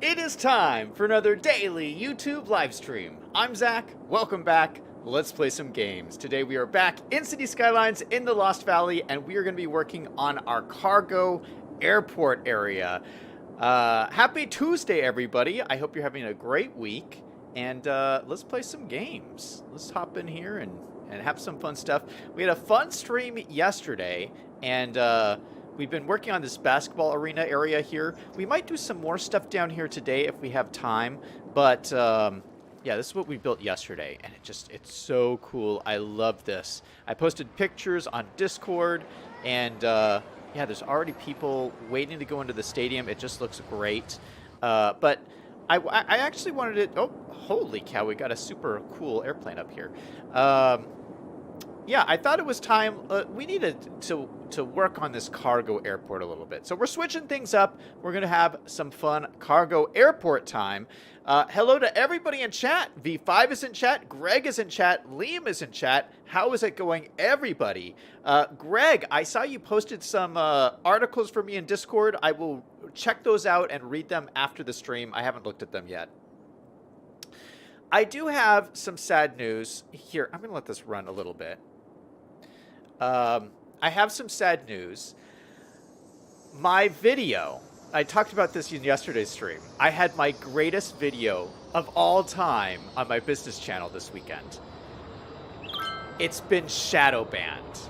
It is time for another daily YouTube live stream. I'm Zach. Welcome back. Let's play some games. Today we are back in City Skylines in the Lost Valley, and we are going to be working on our cargo airport area. Happy Tuesday, everybody. I hope you're having a great week, and let's play some games. Let's hop in here and have some fun stuff. We had a fun stream yesterday, and we've been working on this basketball arena area here. We might do some more stuff down here today if we have time, but yeah, this is what we built yesterday, and it's so cool. I love this. I posted pictures on Discord, and yeah, there's already people waiting to go into the stadium. It just looks great. But I actually wanted to... Oh, holy cow, we got a super cool airplane up here. Yeah, I thought it was time. We needed to work on this cargo airport a little bit. So we're switching things up. We're going to have some fun cargo airport time. Hello to everybody in chat. V5 is in chat. Greg is in chat. Liam is in chat. How is it going, everybody? Greg, I saw you posted some articles for me in Discord. I will check those out and read them after the stream. I haven't looked at them yet. I do have some sad news. Here, I'm going to let this run a little bit. I have some sad news. My video, I talked about this in yesterday's stream. I had my greatest video of all time on my business channel this weekend. It's been shadow banned.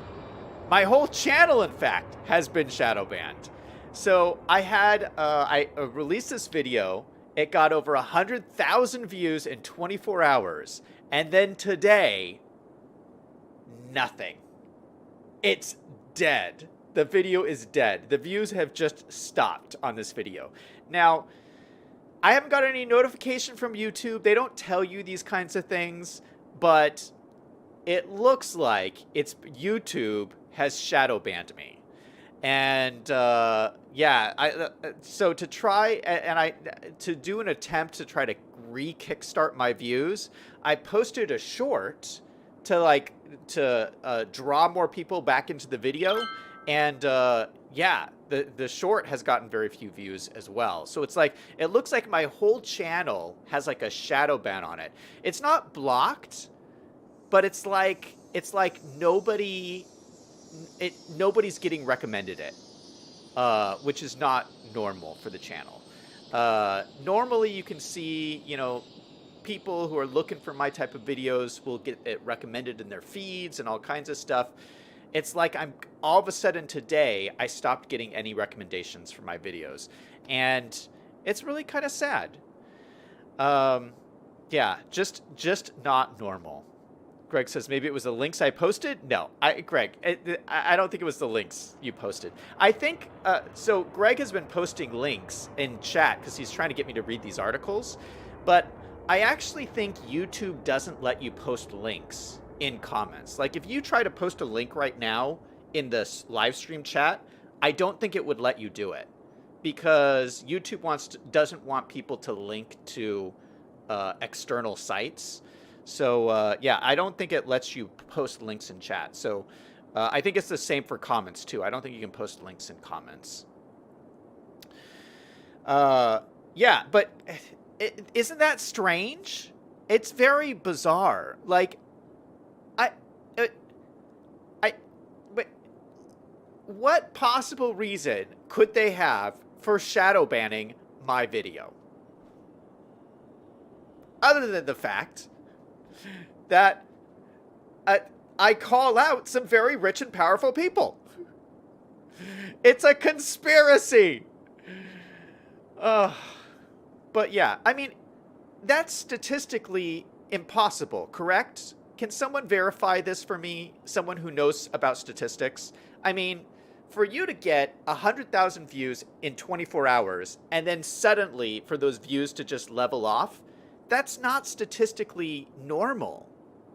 My whole channel, in fact, has been shadow banned. So I released this video. It got over 100,000 views in 24 hours. And then today, nothing. It's dead. The video is dead. The views have just stopped on this video. Now, I haven't got any notification from YouTube. They don't tell you these kinds of things, but it looks like YouTube has shadow banned me. And yeah, so to try to do an attempt to try to re-kickstart my views, I posted a short to draw more people back into the video, and yeah, the short has gotten very few views as well. So it's like, it looks like my whole channel has like a shadow ban on it. It's not blocked, but it's like nobody's getting recommended it, which is not normal for the channel. Normally you can see, you know, people who are looking for my type of videos will get it recommended in their feeds and all kinds of stuff. It's like I'm all of a sudden today I stopped getting any recommendations for my videos, and it's really kind of sad. Yeah, just not normal. Greg says maybe it was the links I posted. No, Greg, I don't think it was the links you posted. I think so. Greg has been posting links in chat because he's trying to get me to read these articles, but I actually think YouTube doesn't let you post links in comments. Like if you try to post a link right now in this live stream chat, I don't think it would let you do it because YouTube doesn't want people to link to external sites. So yeah, I don't think it lets you post links in chat. So I think it's the same for comments too. I don't think you can post links in comments. Yeah, but isn't that strange? It's very bizarre. Like, but what possible reason could they have for shadow banning my video? Other than the fact that I call out some very rich and powerful people. It's a conspiracy. But yeah, I mean, that's statistically impossible, correct? Can someone verify this for me? Someone who knows about statistics? I mean, for you to get 100,000 views in 24 hours and then suddenly for those views to just level off, that's not statistically normal.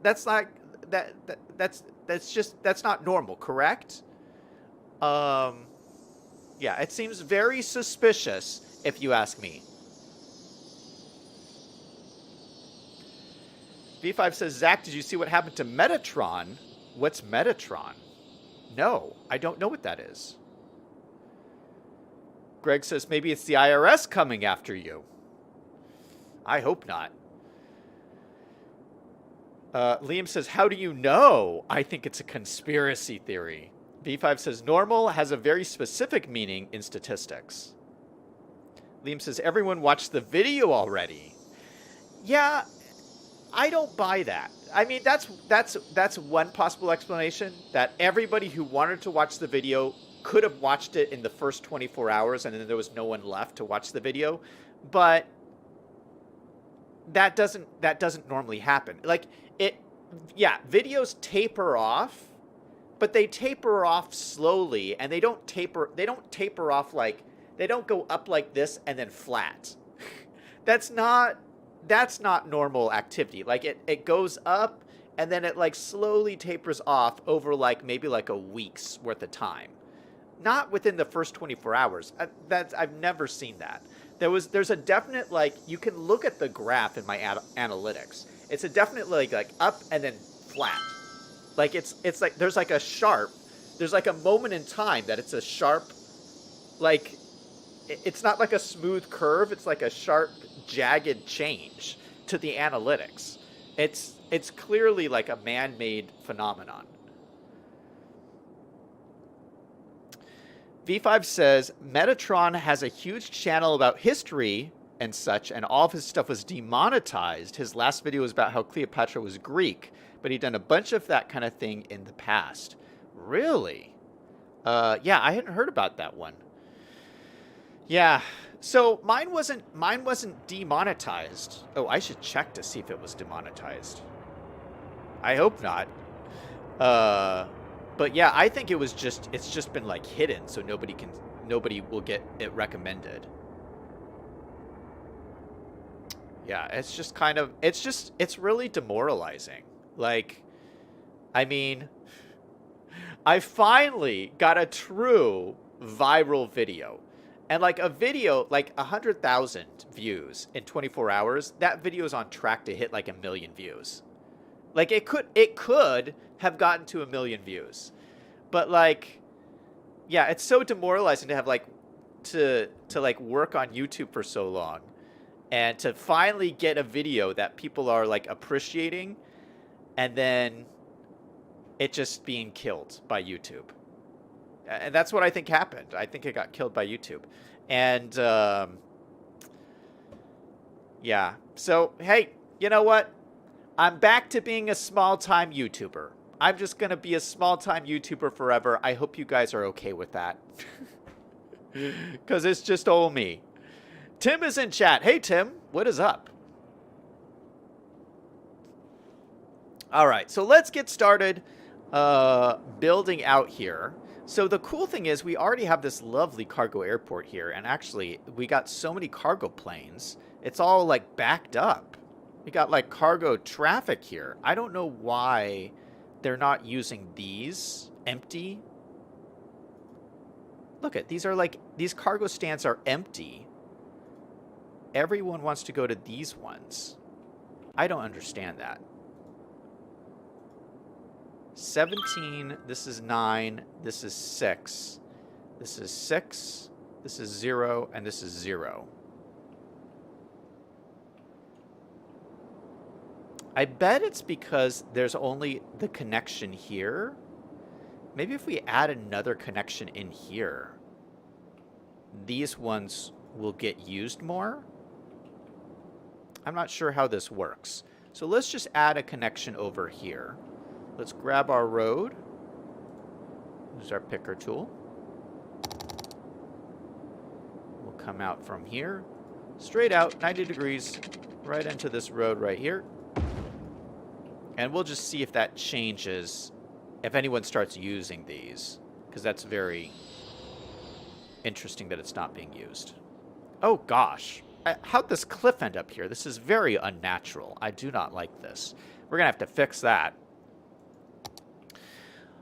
That's like that's not normal, correct? Yeah, it seems very suspicious if you ask me. V5 says, Zach, did you see what happened to Metatron? What's Metatron? No, I don't know what that is. Greg says, maybe it's the IRS coming after you. I hope not. Liam says, how do you know? I think it's a conspiracy theory. V5 says, normal has a very specific meaning in statistics. Liam says, everyone watched the video already. Yeah, I don't buy that. I mean, that's one possible explanation, that everybody who wanted to watch the video could have watched it in the first 24 hours and then there was no one left to watch the video. But that doesn't normally happen. Like videos taper off, but they taper off slowly, and they don't taper off like, they don't go up like this and then flat. That's not normal activity. Like it goes up and then it like slowly tapers off over like maybe like a week's worth of time. Not within the first 24 hours. I've never seen that. There's a definite, like, you can look at the graph in my analytics. It's a definite like up and then flat. Like it's like there's like a moment in time that it's a sharp, like, it's not like a smooth curve. It's like a sharp, jagged change to the analytics. It's clearly like a man-made phenomenon. V5 says, Metatron has a huge channel about history and such, and all of his stuff was demonetized. His last video was about how Cleopatra was Greek, but he'd done a bunch of that kind of thing in the past. Really? Yeah, I hadn't heard about that one. Yeah, so mine wasn't demonetized. Oh, I should check to see if it was demonetized. I hope not. But yeah, I think it's just been like hidden, so nobody will get it recommended. Yeah, it's really demoralizing. Like, I mean, I finally got a true viral video. And like a video, like 100,000 views in 24 hours, that video is on track to hit like 1 million views. Like it could have gotten to 1 million views. But like, yeah, it's so demoralizing to have like to like work on YouTube for so long and to finally get a video that people are like appreciating, and then it just being killed by YouTube. And that's what I think happened. I think it got killed by YouTube. And yeah. So, hey, you know what? I'm back to being a small-time YouTuber. I'm just going to be a small-time YouTuber forever. I hope you guys are okay with that. Because it's just old me. Tim is in chat. Hey, Tim. What is up? All right. So let's get started building out here. So the cool thing is we already have this lovely cargo airport here. And actually, we got so many cargo planes. It's all like backed up. We got like cargo traffic here. I don't know why they're not using these empty. Look at, these are like, these cargo stands are empty. Everyone wants to go to these ones. I don't understand that. 17, this is 9, this is 6. This is 6, this is 0, and this is 0. I bet it's because there's only the connection here. Maybe if we add another connection in here, these ones will get used more. I'm not sure how this works. So let's just add a connection over here. Let's grab our road. Use our picker tool. We'll come out from here, straight out, 90 degrees, right into this road right here. And we'll just see if that changes, if anyone starts using these, because that's very interesting that it's not being used. Oh gosh, how'd this cliff end up here? This is very unnatural. I do not like this. We're gonna have to fix that.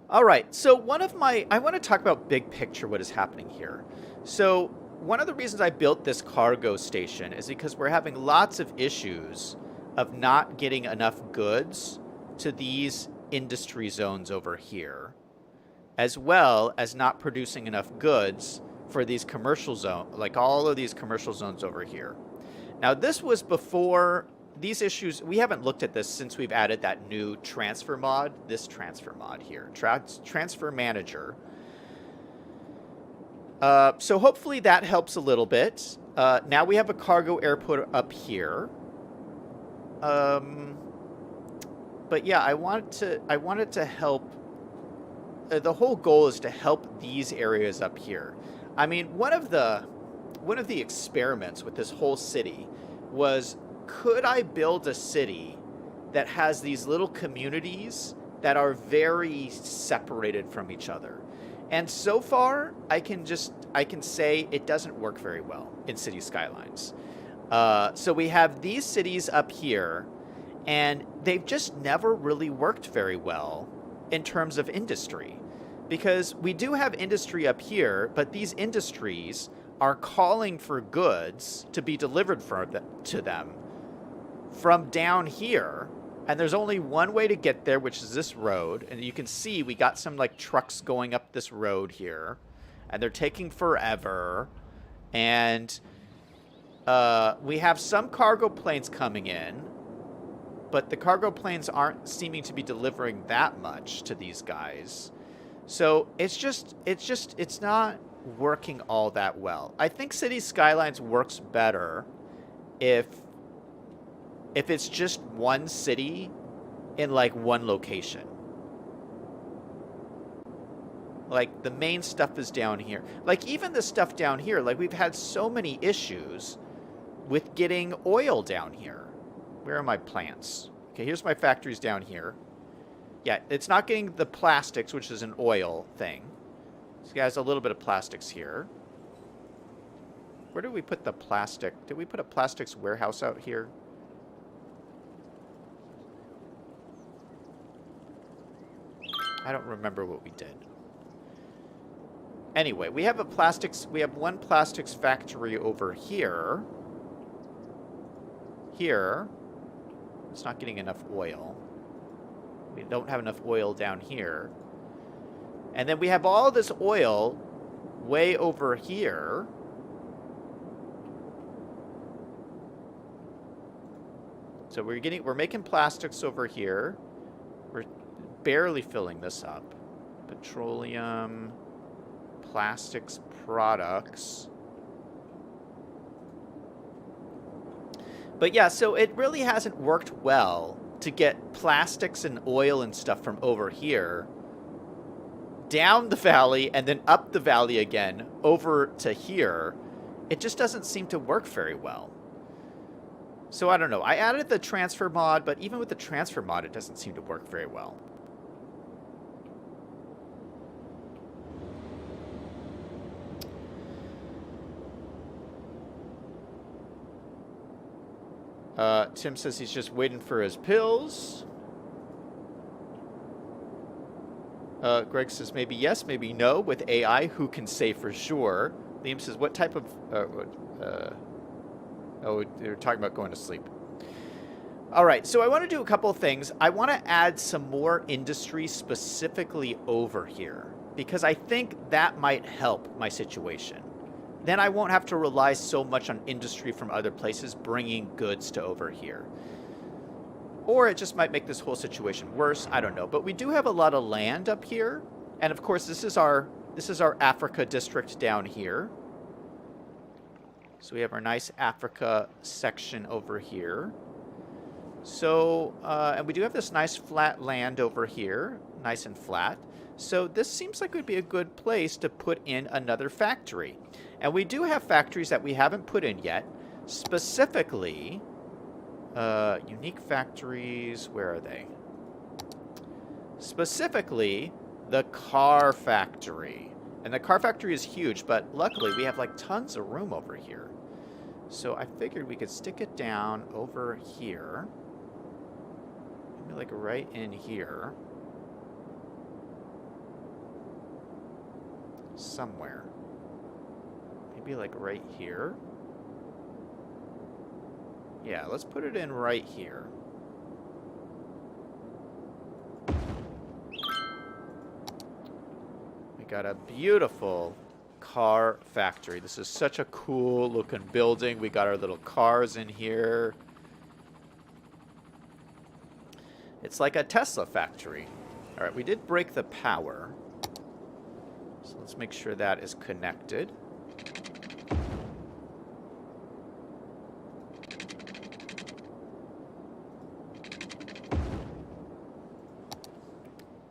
All right, so I want to talk about big picture, what is happening here. So one of the reasons I built this cargo station is because we're having lots of issues of not getting enough goods to these industry zones over here, as well as not producing enough goods for these commercial zones, like all of these commercial zones over here. Now, this was before these issues. We haven't looked at this since we've added that new transfer mod, this transfer mod here, transfer manager. So hopefully that helps a little bit. Now we have a cargo airport up here. But yeah, I wanted to help. The whole goal is to help these areas up here. I mean, one of the experiments with this whole city was, could I build a city that has these little communities that are very separated from each other? And so far, I can say it doesn't work very well in City Skylines. So we have these cities up here, and they've just never really worked very well in terms of industry. Because we do have industry up here, but these industries are calling for goods to be delivered to them from down here. And there's only one way to get there, which is this road. And you can see we got some like trucks going up this road here. And they're taking forever. And we have some cargo planes coming in. But the cargo planes aren't seeming to be delivering that much to these guys. So it's not working all that well. I think City Skylines works better if it's just one city in like one location. Like the main stuff is down here. Like even the stuff down here, like we've had so many issues with getting oil down here. Where are my plants? Okay, here's my factories down here. Yeah, it's not getting the plastics, which is an oil thing. So it has a little bit of plastics here. Where did we put the plastic? Did we put a plastics warehouse out here? I don't remember what we did. Anyway, we have one plastics factory over here. Here. It's not getting enough oil. We don't have enough oil down here. And then we have all this oil way over here. So we're making plastics over here. We're barely filling this up. Petroleum, plastics products. But yeah, so it really hasn't worked well to get plastics and oil and stuff from over here down the valley and then up the valley again over to here. It just doesn't seem to work very well. So I don't know. I added the transfer mod, but even with the transfer mod, it doesn't seem to work very well. Tim says he's just waiting for his pills. Greg says maybe yes, maybe no. With AI, who can say for sure? Liam says, what type of... oh, they're talking about going to sleep. All right, so I want to do a couple of things. I want to add some more industry specifically over here, because I think that might help my situation. Then I won't have to rely so much on industry from other places bringing goods to over here. Or it just might make this whole situation worse. I don't know. But we do have a lot of land up here. And of course, this is our Africa district down here. So we have our nice Africa section over here. So, and we do have this nice flat land over here. Nice and flat. So this seems like it would be a good place to put in another factory. And we do have factories that we haven't put in yet. Specifically, unique factories, where are they? Specifically, the car factory. And the car factory is huge, but luckily we have like tons of room over here. So I figured we could stick it down over here. Maybe like right in here. Somewhere. Maybe like right here. Yeah, let's put it in right here. We got a beautiful car factory. This is such a cool looking building. We got our little cars in here. It's like a Tesla factory. All right, we did break the power. So let's make sure that is connected.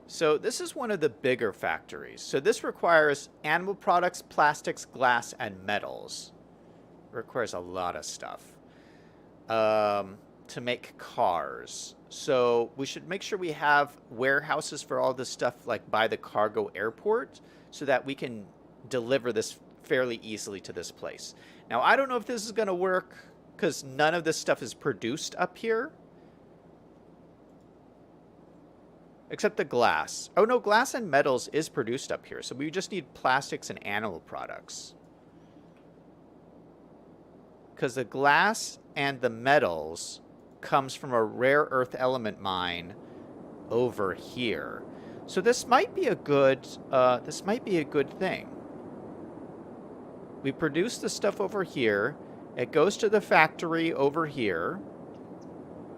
So this is one of the bigger factories. So this requires animal products, plastics, glass, and metals. It requires a lot of stuff to make cars. So we should make sure we have warehouses for all this stuff, like by the cargo airport, so that we can deliver this fairly easily to this place. Now, I don't know if this is going to work because none of this stuff is produced up here. Except the glass. Oh, no, glass and metals is produced up here. So we just need plastics and animal products. Because the glass and the metals comes from a rare earth element mine over here. So this might be a good thing. We produce the stuff over here. It goes to the factory over here.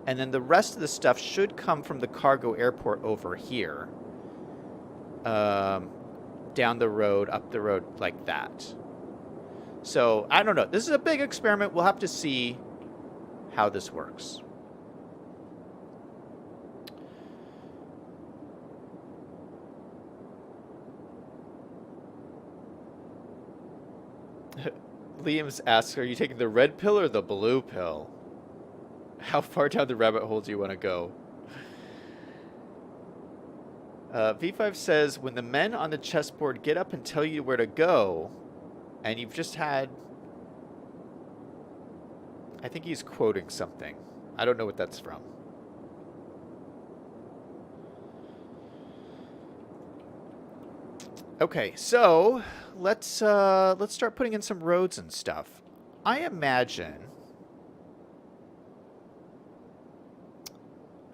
And then the rest of the stuff should come from the cargo airport over here. Down the road, up the road, like that. So, I don't know. This is a big experiment. We'll have to see how this works. Liam's asks, are you taking the red pill or the blue pill? How far down the rabbit hole do you want to go? V5 says, when the men on the chessboard get up and tell you where to go, and you've just had... I think he's quoting something. I don't know what that's from. Okay, so let's start putting in some roads and stuff. I imagine...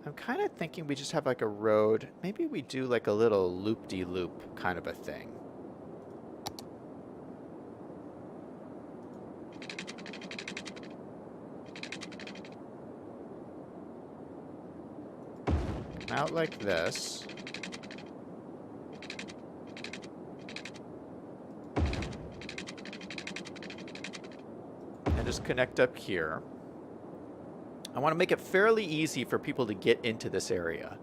I'm kind of thinking we just have like a road. Maybe we do like a little loop-de-loop kind of a thing. Come out like this. And just connect up here. I want to make it fairly easy for people to get into this area.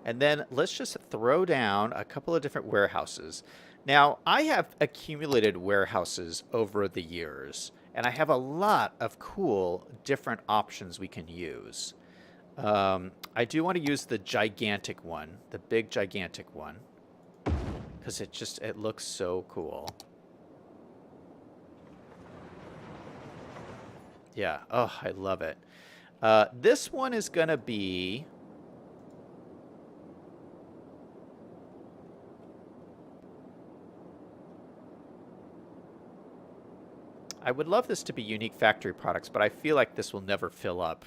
And then let's just throw down a couple of different warehouses. Now, I have accumulated warehouses over the years, and I have a lot of cool different options we can use. I do want to use the gigantic one, the big gigantic one, because it looks so cool. Yeah, oh, I love it. This one is going to be... I would love this to be unique factory products, but I feel like this will never fill up.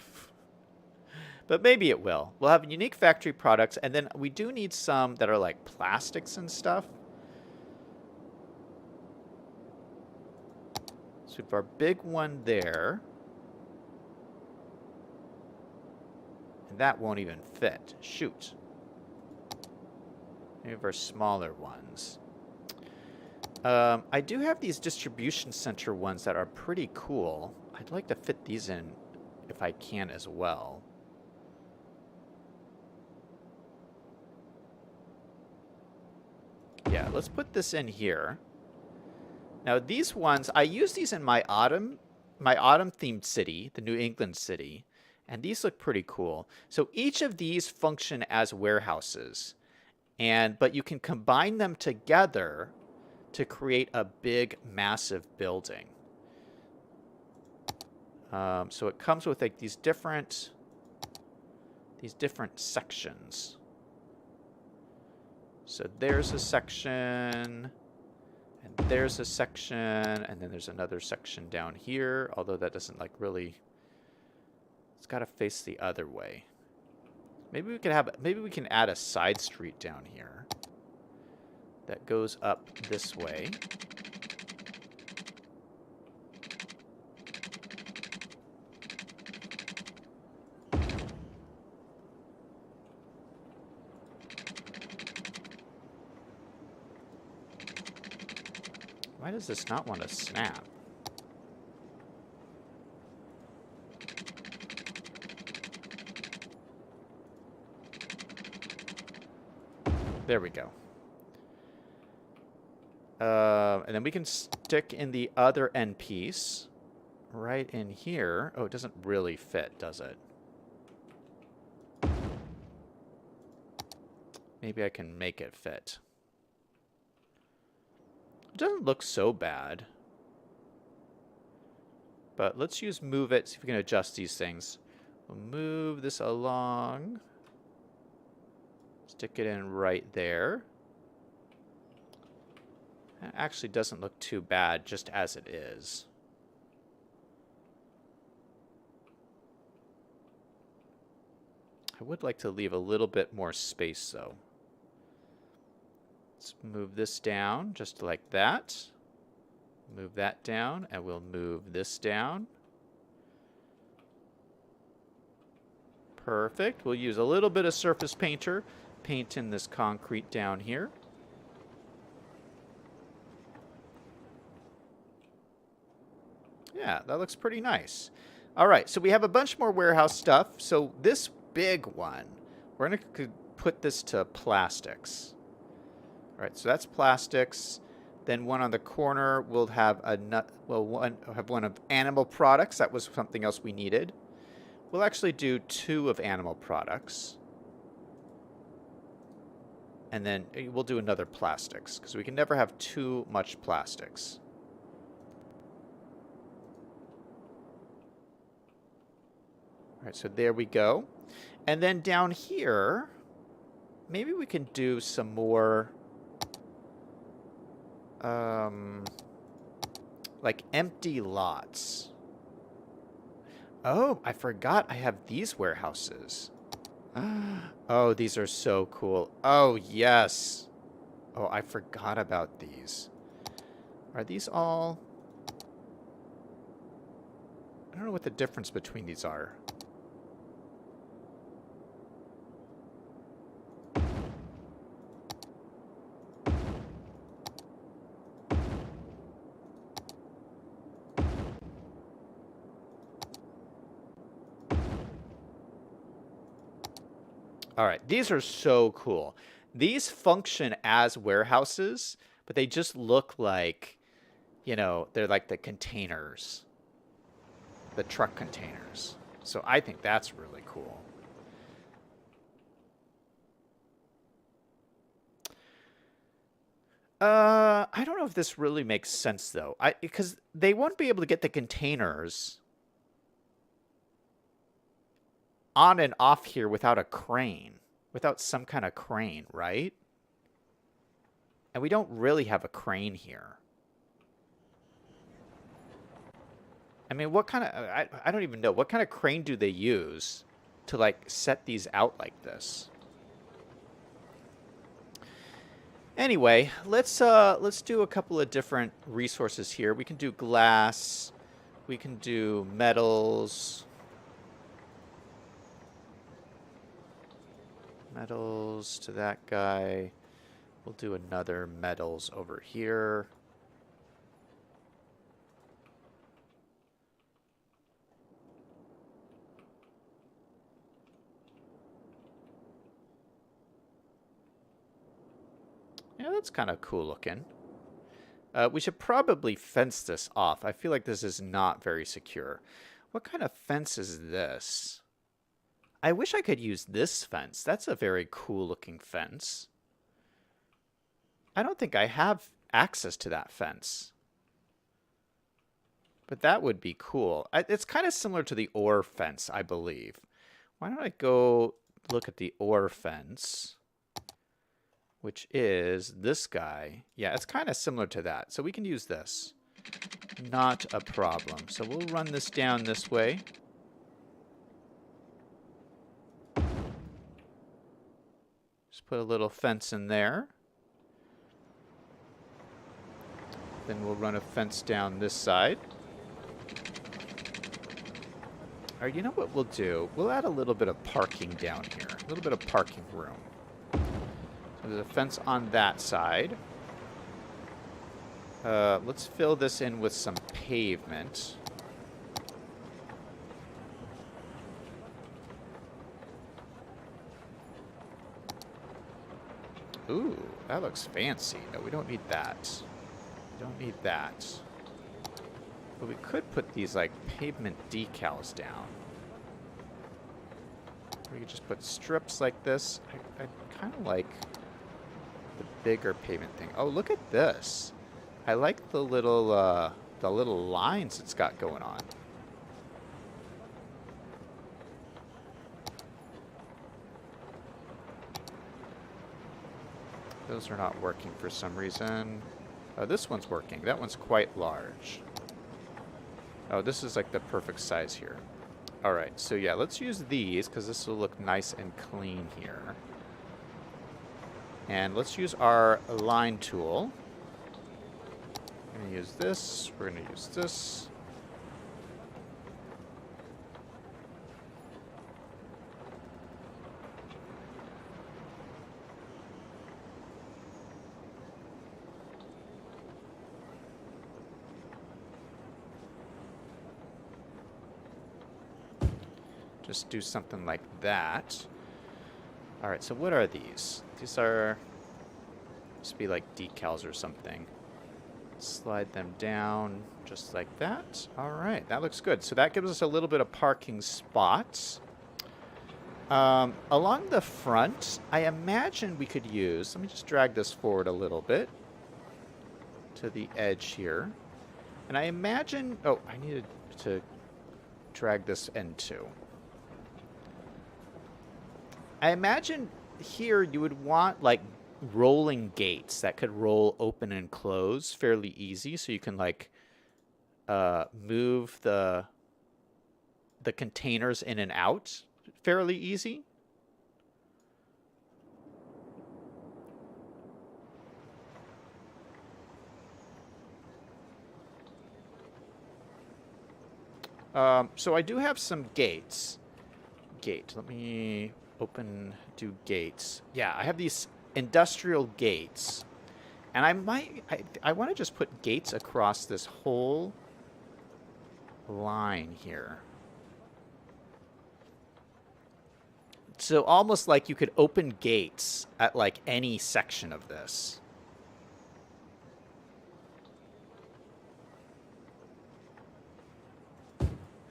But maybe it will. We'll have unique factory products, and then we do need some that are like plastics and stuff. So we have our big one there. And that won't even fit. Shoot. We have our smaller ones. I do have these distribution center ones that are pretty cool. I'd like to fit these in if I can as well. Yeah, let's put this in here. Now these ones, I use these in my autumn themed city, the New England city, and these look pretty cool. So each of these function as warehouses, but you can combine them together to create a big, massive building. So it comes with like these different sections. So there's a section, and there's a section, and then there's another section down here, although that doesn't like really, it's got to face the other way. Maybe we can add a side street down here that goes up this way. Why does this not want to snap? There we go. And then we can stick in the other end piece right in here. Oh, it doesn't really fit, does it? Maybe I can make it fit. It doesn't look so bad. But let's use move it, see if we can adjust these things. We'll move this along. Stick it in right there. That actually doesn't look too bad just as it is. I would like to leave a little bit more space though. Let's move this down just like that. Move that down, and we'll move this down. Perfect. We'll use a little bit of surface painter. Paint in this concrete down here. Yeah, that looks pretty nice. All right, so we have a bunch more warehouse stuff. So this big one, we're going to put this to plastics. All right, so that's plastics. Then one on the corner will have one of animal products. That was something else we needed. We'll actually do 2 of animal products. And then we'll do another plastics, because we can never have too much plastics. All right, so there we go. And then down here, maybe we can do some more like empty lots. Oh, I forgot I have these warehouses. Oh, these are so cool. Oh, yes. Oh, I forgot about these. Are these all... I don't know what the difference between these are. All right, these are so cool. These function as warehouses, but they just look like, you know, they're like the containers, the truck containers. So I think that's really cool. I don't know if this really makes sense though. Because they won't be able to get the containers on and off here without a crane, without some kind of crane, right? And we don't really have a crane here. I mean, what kind of, I don't even know, what kind of crane do they use to like set these out like this? Anyway, let's do a couple of different resources here. We can do glass, we can do metals. Metals to that guy. We'll do another metals over here. Yeah, that's kind of cool looking. We should probably fence this off. I feel like this is not very secure. What kind of fence is this? I wish I could use this fence. That's a very cool looking fence. I don't think I have access to that fence. But that would be cool. It's kind of similar to the ore fence, I believe. Why don't I go look at the ore fence, which is this guy. Yeah, it's kind of similar to that. So we can use this. Not a problem. So we'll run this down this way. Just put a little fence in there. Then we'll run a fence down this side. All right, you know what we'll do? We'll add a little bit of parking down here. A little bit of parking room. So there's a fence on that side. Let's fill this in with some pavement. Ooh, that looks fancy. No, we don't need that. We don't need that. But we could put these, like, pavement decals down. We could just put strips like this. I kind of like the bigger pavement thing. Oh, look at this. I like the little lines it's got going on. Those are not working for some reason. Oh, this one's working. That one's quite large. Oh, this is like the perfect size here. All right, so yeah, let's use these because this will look nice and clean here. And let's use our line tool. We're going to use this. We're going to use this. Just do something like that. All right, so what are these? These are, must be like decals or something. Slide them down just like that. All right, that looks good. So that gives us a little bit of parking spots. Along the front, I imagine we could use, let me just drag this forward a little bit to the edge here. And I imagine, oh, I needed to drag this end too. I imagine here you would want like rolling gates that could roll open and close fairly easy, so you can like move the containers in and out fairly easy. So I do have some gates. Let me do gates. Yeah, I have these industrial gates. And I want to just put gates across this whole line here. So almost like you could open gates at like any section of this.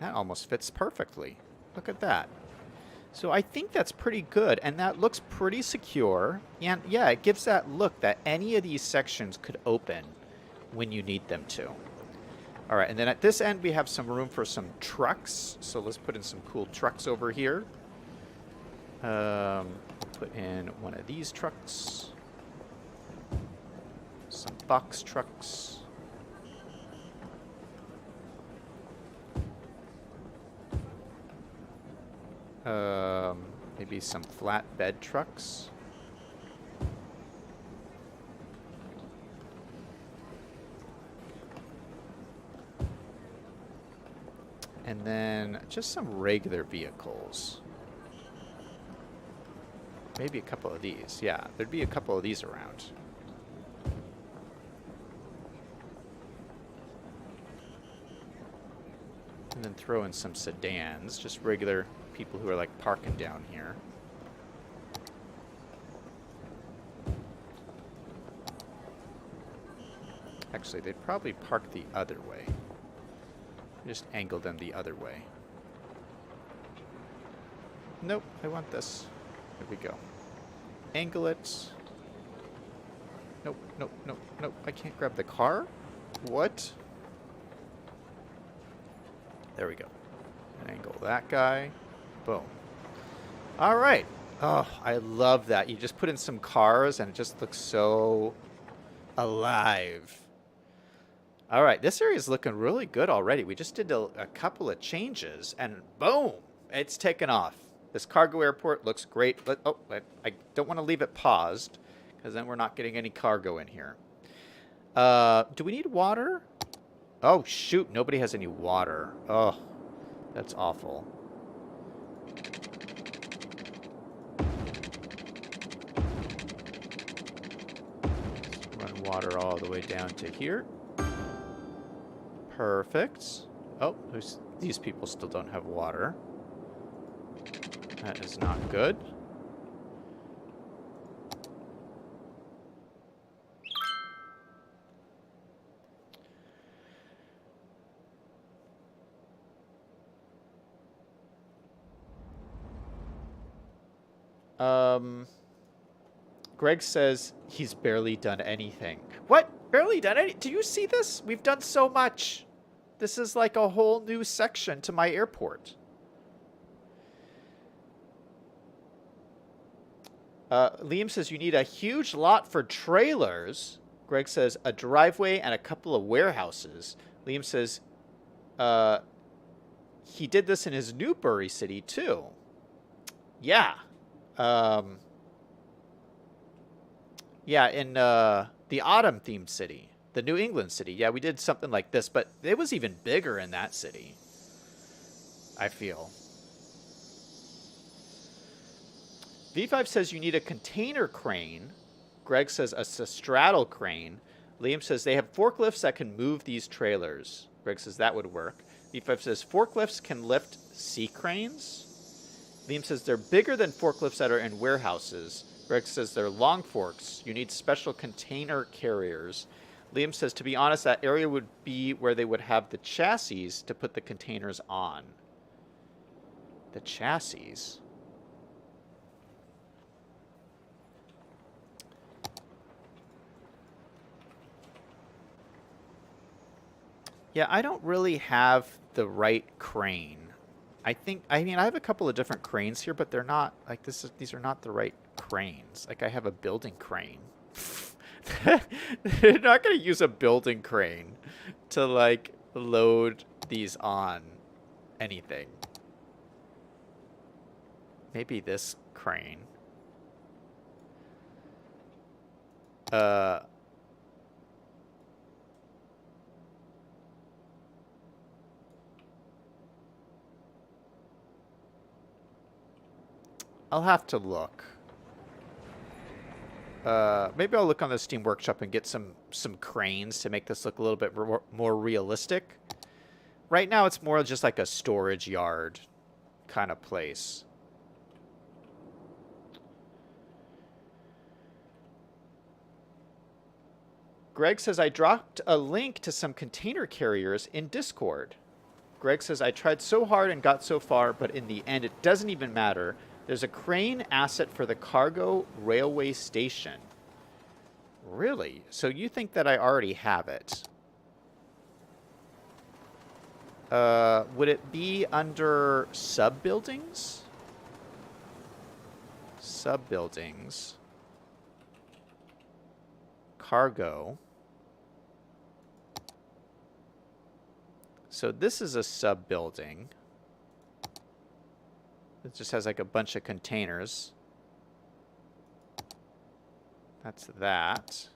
That almost fits perfectly. Look at that. So I think that's pretty good, and that looks pretty secure. And yeah, it gives that look that any of these sections could open when you need them to. All right, and then at this end we have some room for some trucks. So let's put in some cool trucks over here. Put in one of these trucks. Some box trucks. Maybe some flatbed trucks. And then just some regular vehicles. Maybe a couple of these. Yeah, there'd be a couple of these around. And then throw in some sedans, just regular people who are like parking down here. Actually, they'd probably park the other way. Just angle them the other way. Nope, I want this. There we go. Angle it. Nope, nope, nope, nope. I can't grab the car? What? There we go. Angle that guy. Boom. All right. Oh, I love that. You just put in some cars and it just looks so alive. All right. This area is looking really good already. We just did a couple of changes and boom, it's taken off. This cargo airport looks great. But, oh, I don't want to leave it paused because then we're not getting any cargo in here. Do we need water? Oh, shoot. Nobody has any water. Oh, that's awful. Run water all the way down to here. Perfect. Oh, these people still don't have water. That is not good. Greg says he's barely done anything. What? Barely done any? Do you see this? We've done so much. This is like a whole new section to my airport. Liam says you need a huge lot for trailers. Greg says a driveway and a couple of warehouses. Liam says he did this in his Newbury city too. Yeah. Yeah, in the autumn-themed city, the New England city. Yeah, we did something like this, but it was even bigger in that city, I feel. V5 says you need a container crane. Greg says a straddle crane. Liam says they have forklifts that can move these trailers. Greg says that would work. V5 says forklifts can lift sea cranes. Liam says they're bigger than forklifts that are in warehouses. Greg says they're long forks. You need special container carriers. Liam says, to be honest, that area would be where they would have the chassis to put the containers on. The chassis? Yeah, I don't really have the right crane. I mean, I have a couple of different cranes here, but they're not, like, these are not the right cranes. Like, I have a building crane. They're not going to use a building crane to, like, load these on anything. Maybe this crane. I'll have to look. Maybe I'll look on the Steam Workshop and get some cranes to make this look a little bit more realistic. Right now, it's more just like a storage yard kind of place. Greg says, I dropped a link to some container carriers in Discord. Greg says, I tried so hard and got so far, but in the end, it doesn't even matter. There's a crane asset for the cargo railway station. Really? So you think that I already have it? Would it be under sub-buildings? Sub-buildings. Cargo. So this is a sub-building. It just has like a bunch of containers. That's that.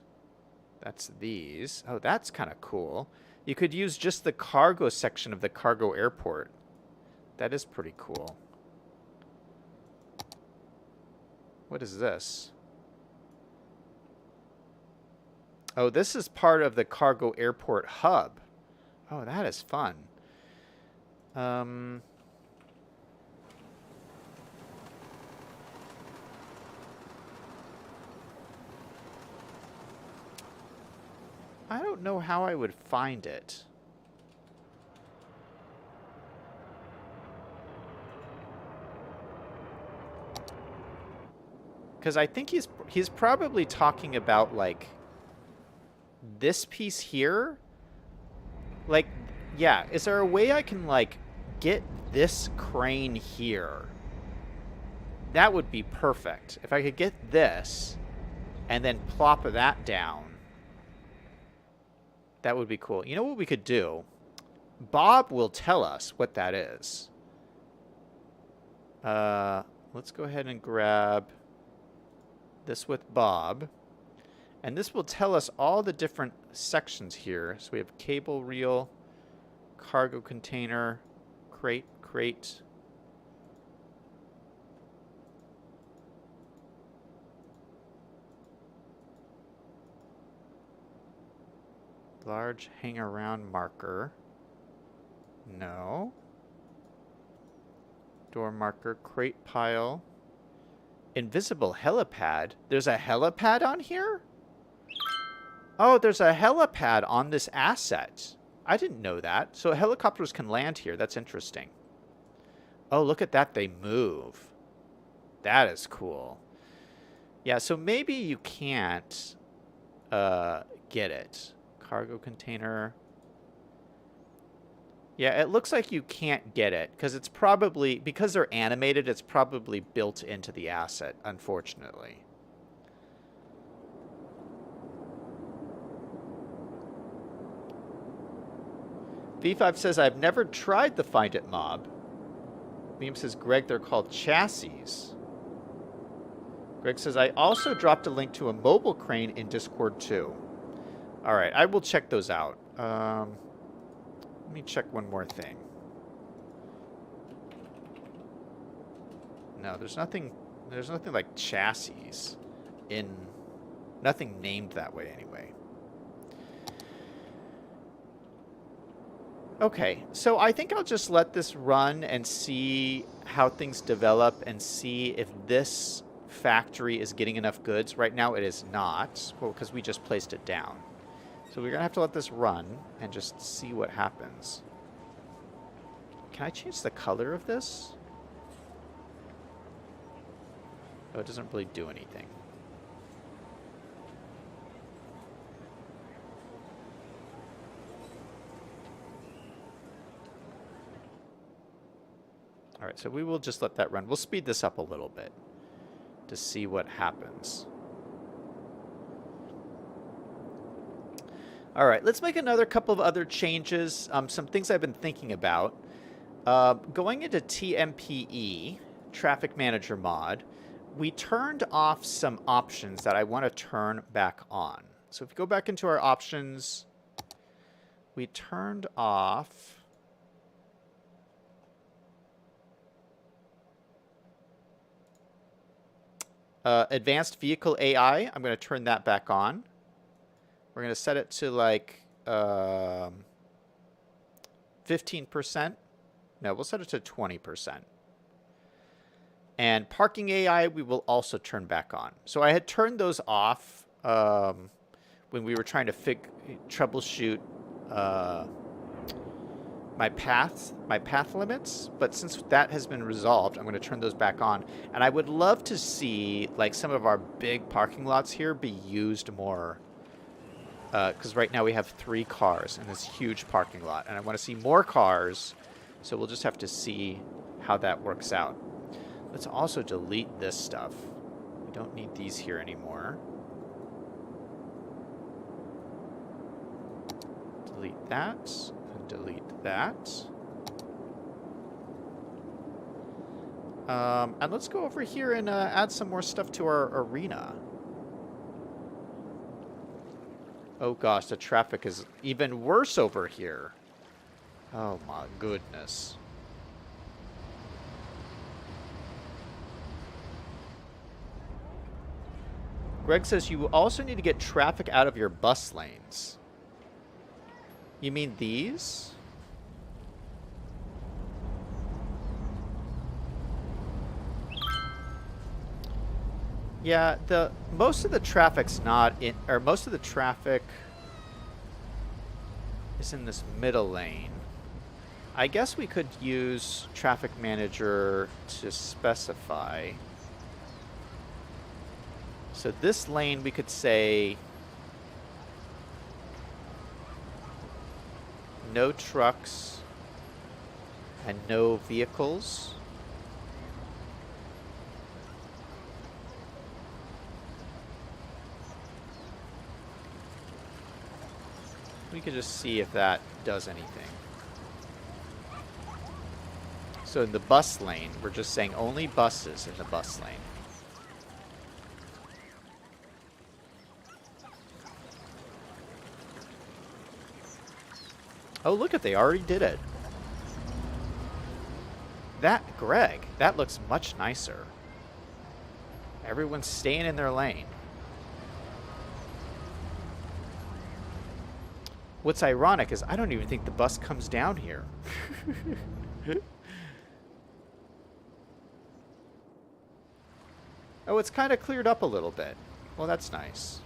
That's these. Oh, that's kind of cool. You could use just the cargo section of the cargo airport. That is pretty cool. What is this? Oh, this is part of the cargo airport hub. Oh, that is fun. I don't know how I would find it. Because I think he's probably talking about, like, this piece here. Like, yeah, is there a way I can, like, get this crane here? That would be perfect. If I could get this and then plop that down. That would be cool. You know what we could do? Bob will tell us what that is. Let's go ahead and grab this with Bob. And this will tell us all the different sections here. So we have cable reel, cargo container, crate. Large hang around marker. No. Door marker, crate pile. Invisible helipad. There's a helipad on here? Oh, there's a helipad on this asset. I didn't know that. So helicopters can land here. That's interesting. Oh, look at that. They move. That is cool. Yeah, so maybe you can't get it. Cargo container. Yeah, it looks like you can't get it because it's probably, because they're animated, it's probably built into the asset, unfortunately. V5 says, I've never tried the Find It mob. Liam says, Greg, they're called chassis. Greg says, I also dropped a link to a mobile crane in Discord too. All right, I will check those out. Let me check one more thing. No, there's nothing like chassis in, nothing named that way anyway. Okay, so I think I'll just let this run and see how things develop and see if this factory is getting enough goods. Right now it is not, well, because we just placed it down. So we're going to have to let this run and just see what happens. Can I change the color of this? Oh, it doesn't really do anything. All right, so we will just let that run. We'll speed this up a little bit to see what happens. All right, let's make another couple of other changes. Some things I've been thinking about. Going into TMPE, Traffic Manager mod, we turned off some options that I want to turn back on. So if you go back into our options, we turned off Advanced Vehicle AI. I'm going to turn that back on. We're going to set it to like 15%. No, we'll set it to 20%. And Parking AI, we will also turn back on. So I had turned those off when we were trying to troubleshoot my path limits. But since that has been resolved, I'm going to turn those back on. And I would love to see like some of our big parking lots here be used more. Because right now we have 3 cars in this huge parking lot. And I want to see more cars. So we'll just have to see how that works out. Let's also delete this stuff. We don't need these here anymore. Delete that. And delete that. And let's go over here and add some more stuff to our arena. Oh gosh, the traffic is even worse over here. Oh my goodness. Greg says you also need to get traffic out of your bus lanes. You mean these? Yeah, most of the traffic's not in, or most of the traffic is in this middle lane. I guess we could use Traffic Manager to specify. So this lane we could say no trucks and no vehicles. We could just see if that does anything. So in the bus lane, we're just saying only buses in the bus lane. Oh, look at, they already did it. That, Greg, that looks much nicer. Everyone's staying in their lane. what's ironic is I don't even think the bus comes down here. Oh, it's kind of cleared up a little bit. Well, that's nice.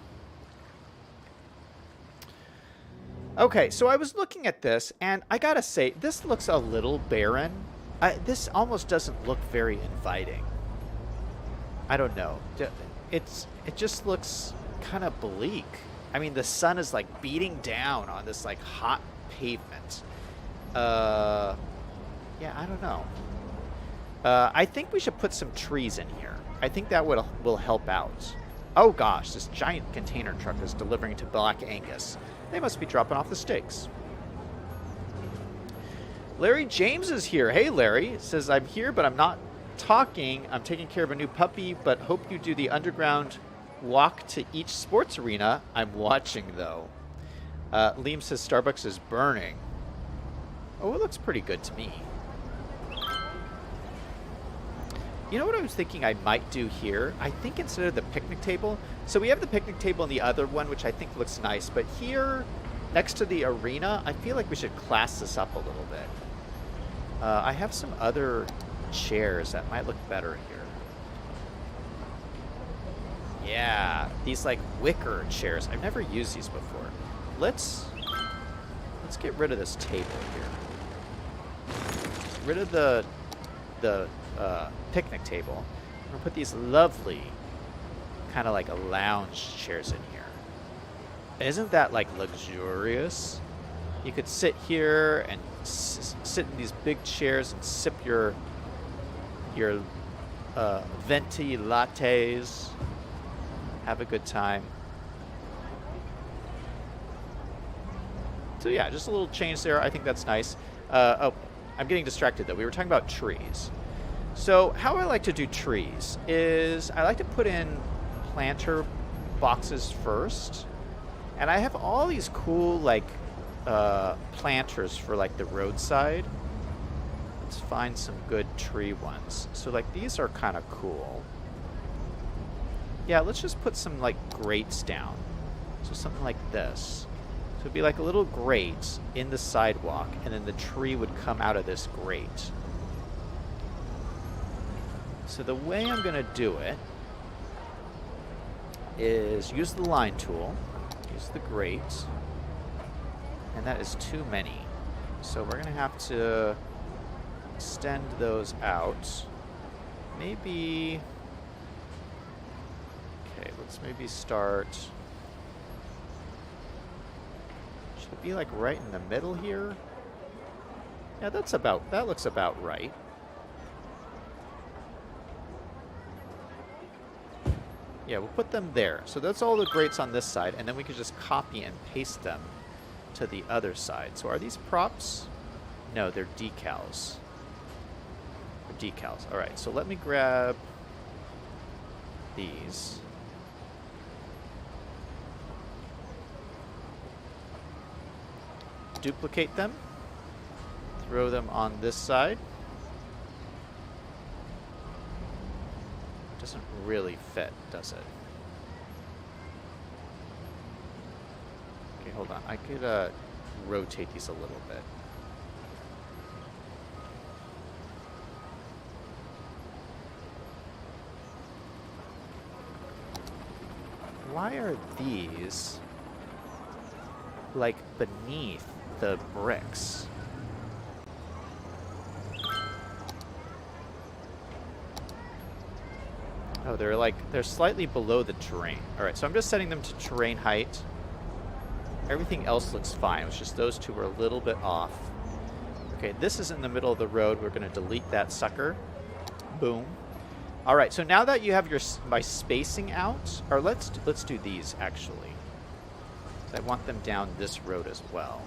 Okay, so I was looking at this, and I gotta say, this looks a little barren. This almost doesn't look very inviting. I don't know. It just looks kind of bleak. I mean, the sun is like beating down on this like hot pavement. Yeah, I don't know. I think we should put some trees in here. I think that will help out. Oh gosh, this giant container truck is delivering to Black Angus. They must be dropping off the steaks. Larry James is here. Hey, Larry. Says, I'm here, but I'm not talking. I'm taking care of a new puppy, but hope you do the underground walk to each sports arena. I'm watching, though. Liam says Starbucks is burning. Oh, it looks pretty good to me. You know what I was thinking I might do here? I think instead of the picnic table, so we have the picnic table in the other one, which I think looks nice, but here, next to the arena, I feel like we should class this up a little bit. I have some other chairs that might look better here. Yeah, these like wicker chairs. I've never used these before. Let's get rid of this table here. Rid of the picnic table. I'm gonna put these lovely kind of like a lounge chairs in here. Isn't that like luxurious? You could sit here and sit in these big chairs and sip your venti lattes. Have a good time. So yeah, just a little change there. I think that's nice. Oh, I'm getting distracted though. We were talking about trees. So how I like to do trees is I like to put in planter boxes first. And I have all these cool like planters for like the roadside. Let's find some good tree ones. So like these are kind of cool. Yeah, let's just put some like grates down. So something like this. So it'd be like a little grate in the sidewalk, and then the tree would come out of this grate. So the way I'm going to do it is use the line tool, use the grate, and that is too many. So we're going to have to extend those out. Maybe... Okay, let's maybe start... Should it be like right in the middle here? Yeah, that looks about right. Yeah, we'll put them there. So that's all the grates on this side, and then we can just copy and paste them to the other side. So are these props? No, they're decals. They're decals. All right, so let me grab these. Duplicate them. Throw them on this side. Doesn't really fit, does it? Okay, hold on. I could rotate these a little bit. Why are these like beneath the bricks? Oh, they're slightly below the terrain. All right, so I'm just setting them to terrain height. Everything else looks fine. It's just those two were a little bit off. Okay, this is in the middle of the road. We're going to delete that sucker. Boom. All right, so now that you have my spacing out, or let's do these actually. I want them down this road as well.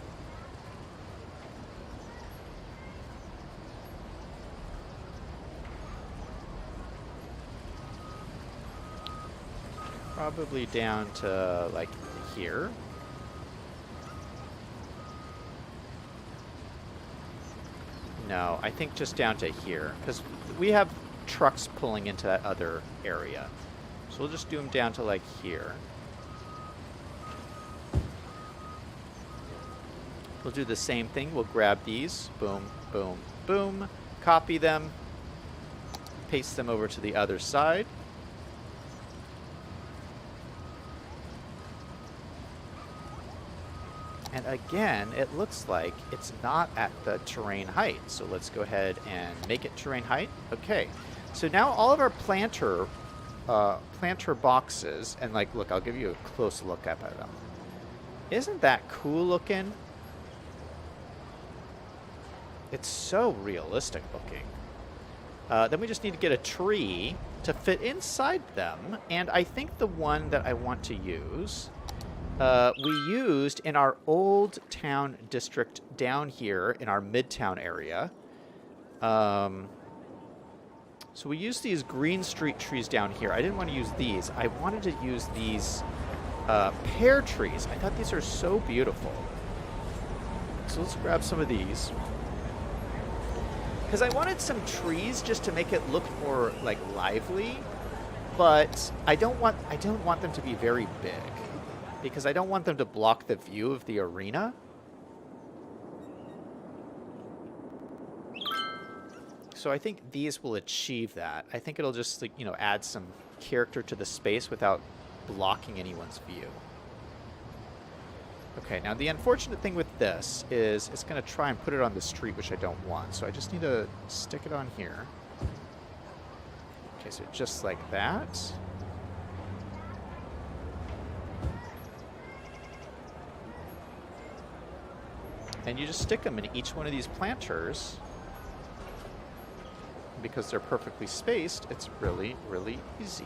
Probably down to like here. No, I think just down to here, because we have trucks pulling into that other area. So we'll just do them down to like here. We'll do the same thing. We'll grab these. Boom, boom, boom. Copy them. Paste them over to the other side. And again, it looks like it's not at the terrain height. So let's go ahead and make it terrain height. Okay. So now all of our planter boxes, and like, look, I'll give you a close look up at them. Isn't that cool looking? It's so realistic looking. Then we just need to get a tree to fit inside them. And I think the one that I want to use, we used in our old town district down here in our midtown area. So we used these green street trees down here. I didn't want to use these. I wanted to use these pear trees. I thought these are so beautiful. So let's grab some of these. Because I wanted some trees just to make it look more like lively, but I don't want them to be very big because I don't want them to block the view of the arena. So I think these will achieve that. I think it'll just, like, you know, add some character to the space without blocking anyone's view. Okay, now the unfortunate thing with this is it's going to try and put it on the street, which I don't want. So I just need to stick it on here. Okay, so just like that. And you just stick them in each one of these planters. Because they're perfectly spaced, it's really, really easy.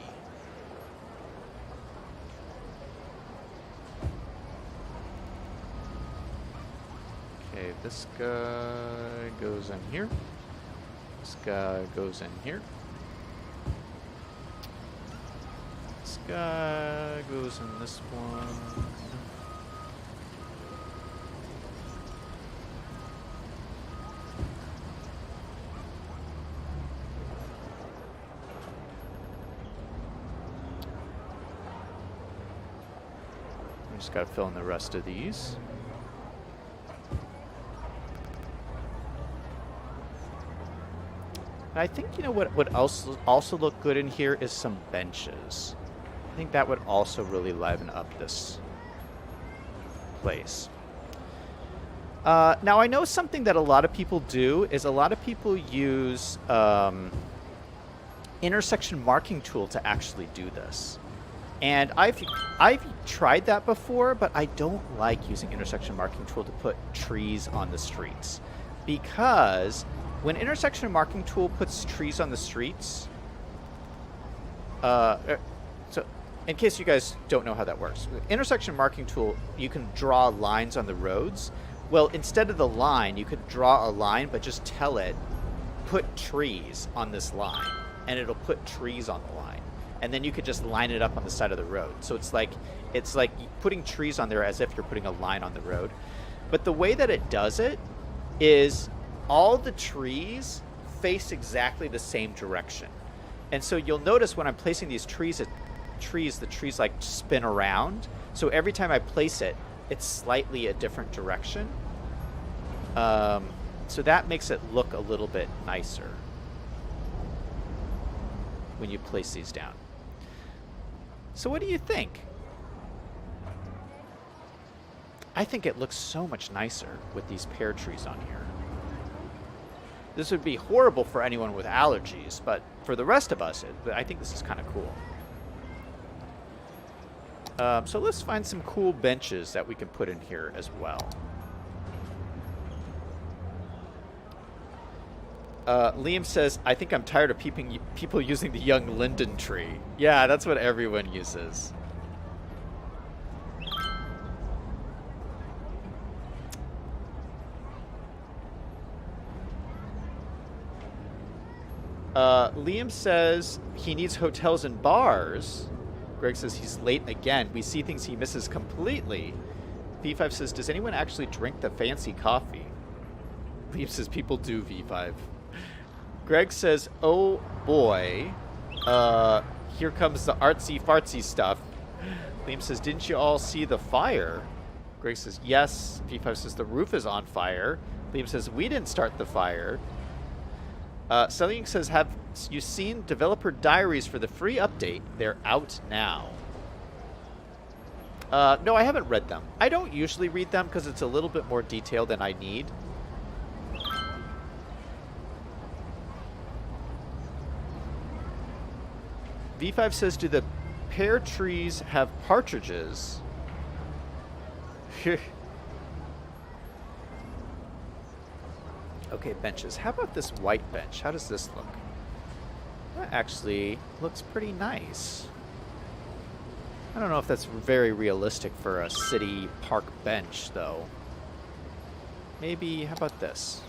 Okay, this guy goes in here. This guy goes in here. This guy goes in this one. Just got to fill in the rest of these. And I think, you know, what would also look good in here is some benches. I think that would also really liven up this place. Now, I know something that a lot of people do is a lot of people use intersection marking tool to actually do this. And I've tried that before, but I don't like using intersection marking tool to put trees on the streets. Because when intersection marking tool puts trees on the streets, so in case you guys don't know how that works, intersection marking tool, you can draw lines on the roads. Well, instead of the line, you could draw a line, but just tell it, put trees on this line, and it'll put trees on the line. And then you could just line it up on the side of the road. So it's like putting trees on there as if you're putting a line on the road. But the way that it does it is all the trees face exactly the same direction. And so you'll notice when I'm placing these trees, the trees like spin around. So every time I place it, it's slightly a different direction. So that makes it look a little bit nicer when you place these down. So what do you think? I think it looks so much nicer with these pear trees on here. This would be horrible for anyone with allergies, but for the rest of us, I think this is kind of cool. So let's find some cool benches that we can put in here as well. Liam says, I think I'm tired of people using the young linden tree. Yeah, that's what everyone uses. Liam says he needs hotels and bars. Greg says he's late again. We see things he misses completely. V5 says, does anyone actually drink the fancy coffee? Liam says people do, V5. Greg says, oh boy, here comes the artsy fartsy stuff. Liam says, didn't you all see the fire? Greg says, yes. V5 says, the roof is on fire. Liam says, we didn't start the fire. Selling says, have you seen developer diaries for the free update? They're out now. No, I haven't read them. I don't usually read them because it's a little bit more detailed than I need. V5 says, do the pear trees have partridges? Okay, benches. How about this white bench? How does this look? That actually looks pretty nice. I don't know if that's very realistic for a city park bench, though. Maybe, how about this?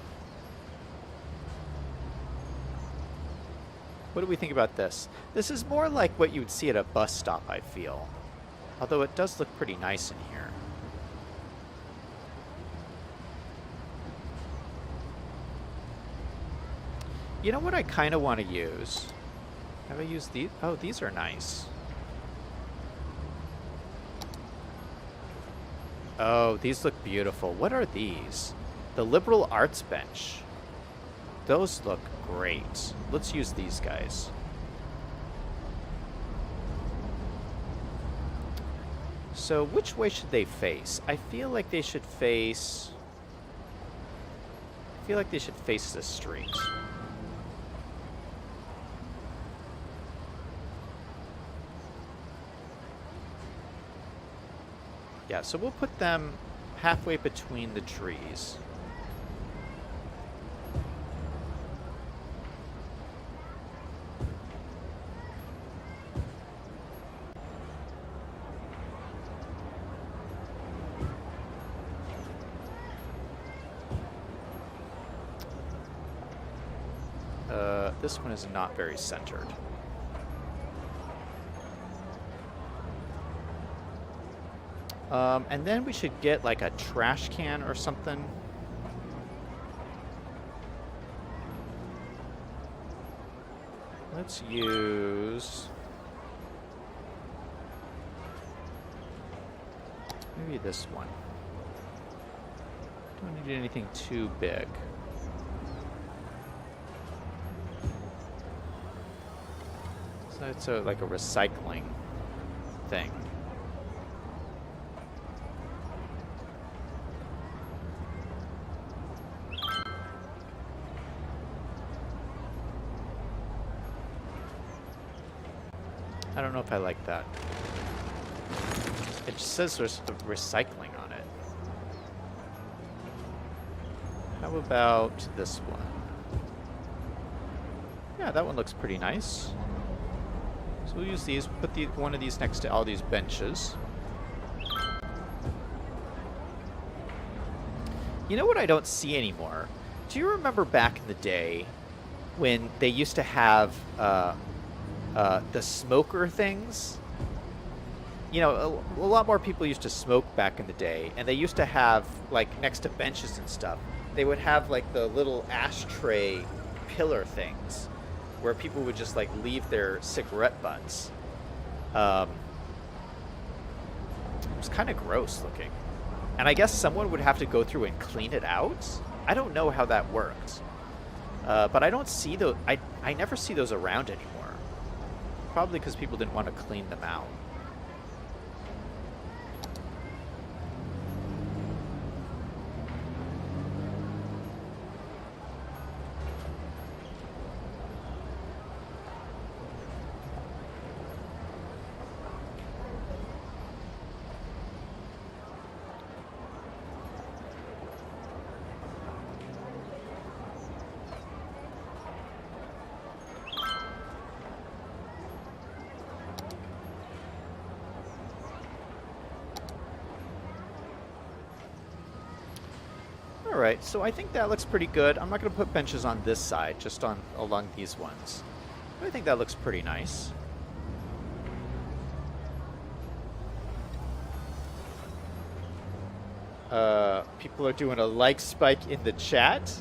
What do we think about this? This is more like what you would see at a bus stop, I feel. Although it does look pretty nice in here. You know what I kind of want to use? Have I used these? Oh, these are nice. Oh, these look beautiful. What are these? The liberal arts bench. Those look great. Let's use these guys. So which way should they face? I feel like they should face... I feel like they should face the street. Yeah, so we'll put them halfway between the trees. This one is not very centered. And then we should get like a trash can or something. Let's use... maybe this one. Don't need anything too big. So it's like a recycling thing. I don't know if I like that. It just says there's recycling on it. How about this one? Yeah, that one looks pretty nice. So we'll use these, put one of these next to all these benches. You know what I don't see anymore? Do you remember back in the day when they used to have the smoker things? You know, a lot more people used to smoke back in the day, and they used to have, like, next to benches and stuff, they would have, like, the little ashtray pillar things where people would just, like, leave their cigarette butts. It was kind of gross looking. And I guess someone would have to go through and clean it out? I don't know how that worked. But I don't see those, I never see those around anymore. Probably because people didn't want to clean them out. Alright, so I think that looks pretty good. I'm not going to put benches on this side, just along these ones. But I think that looks pretty nice. People are doing a like spike in the chat.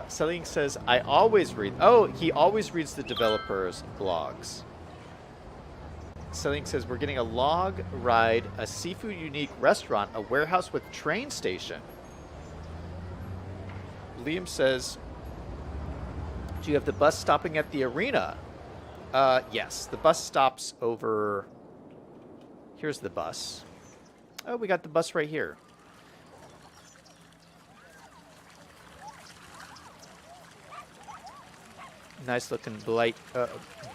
Selling says, I always read... Oh, he always reads the developers' blogs. Selling says we're getting a log ride, a seafood unique restaurant, a warehouse with train station. Liam says, do you have the bus stopping at the arena? Yes, the bus stops over. Here's the bus. Oh, we got the bus right here. Nice looking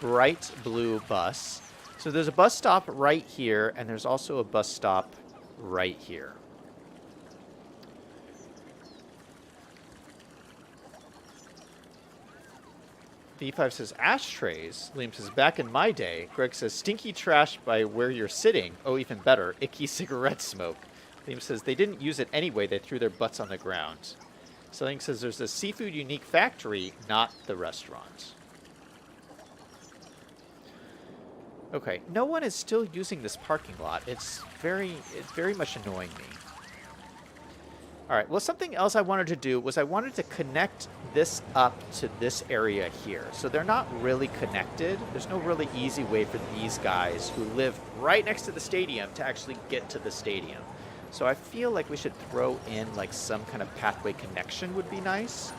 bright blue bus. So there's a bus stop right here, and there's also a bus stop right here. V5 says ashtrays. Liam says back in my day. Greg says stinky trash by where you're sitting. Oh, even better, icky cigarette smoke. Liam says they didn't use it anyway. They threw their butts on the ground. Selling says there's a seafood unique factory, not the restaurant. Okay, no one is still using this parking lot. It's very much annoying me. All right, well, something else I wanted to do was I wanted to connect this up to this area here. So they're not really connected. There's no really easy way for these guys who live right next to the stadium to actually get to the stadium. So I feel like we should throw in like some kind of pathway connection would be nice.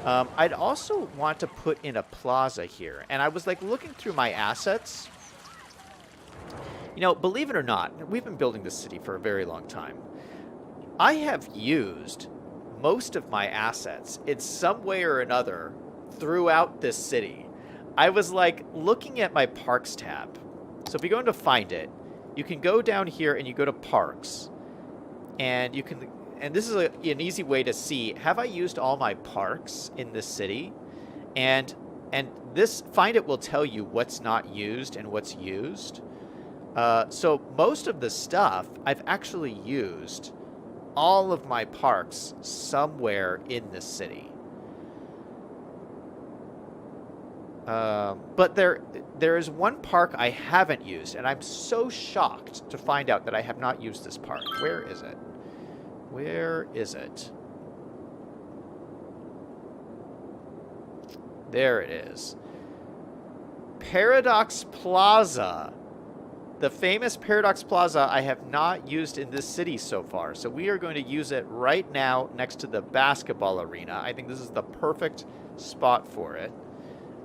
I'd also want to put in a plaza here. And I was like looking through my assets. You know, believe it or not, we've been building this city for a very long time. I have used most of my assets in some way or another throughout this city. I was like looking at my parks tab. So if you go into find it, you can go down here and you go to parks. And you can, and this is an easy way to see, have I used all my parks in this city? And this find it will tell you what's not used and what's used. So most of the stuff I've actually used all of my parks somewhere in this city. But there is one park I haven't used, and I'm so shocked to find out that I have not used this park. Where is it? Where is it? There it is. Paradox Plaza. The famous Paradox Plaza I have not used in this city so far. So we are going to use it right now next to the basketball arena. I think this is the perfect spot for it.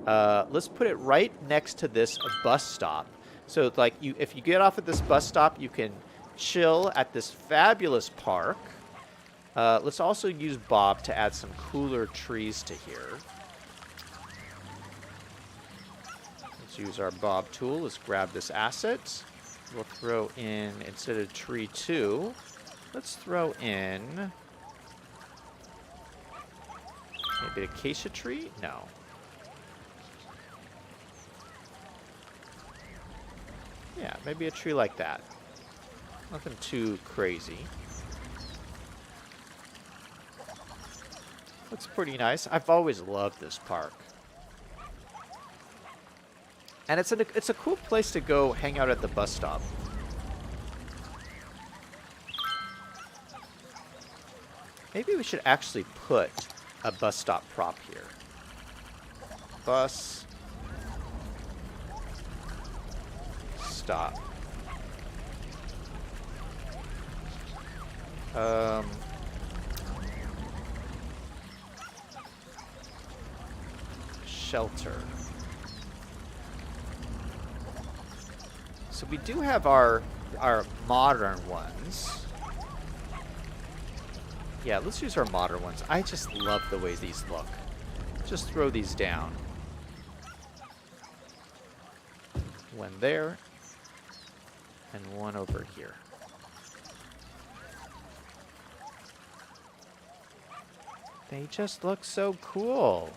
Let's put it right next to this bus stop. So like if you get off at this bus stop, you can chill at this fabulous park. Let's also use Bob to add some cooler trees to here. Let's use our Bob tool. Let's grab this asset. We'll throw in, instead of tree 2, let's throw in maybe an acacia tree? No. Yeah, maybe a tree like that. Nothing too crazy. Looks pretty nice. I've always loved this park. And it's a cool place to go hang out at the bus stop. Maybe we should actually put a bus stop prop here. Bus stop. Shelter. So we do have our modern ones. Yeah, let's use our modern ones. I just love the way these look. Just throw these down. One there. And one over here. They just look so cool.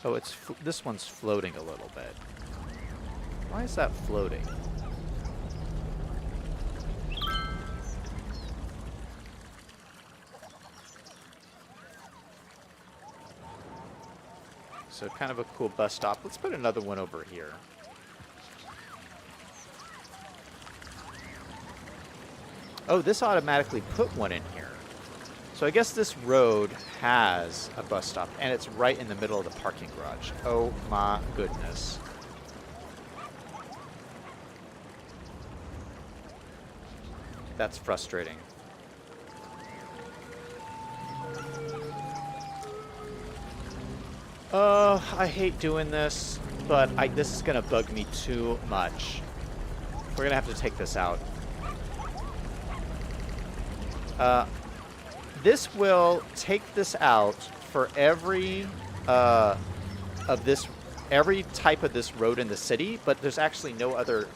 Oh, this one's floating a little bit. Why is that floating? So kind of a cool bus stop. Let's put another one over here. Oh, this automatically put one in here. So I guess this road has a bus stop, and it's right in the middle of the parking garage. Oh my goodness. That's frustrating. I hate doing this, but this is gonna bug me too much. We're gonna have to take this out. This will take this out for every every type of this road in the city, but there's actually no other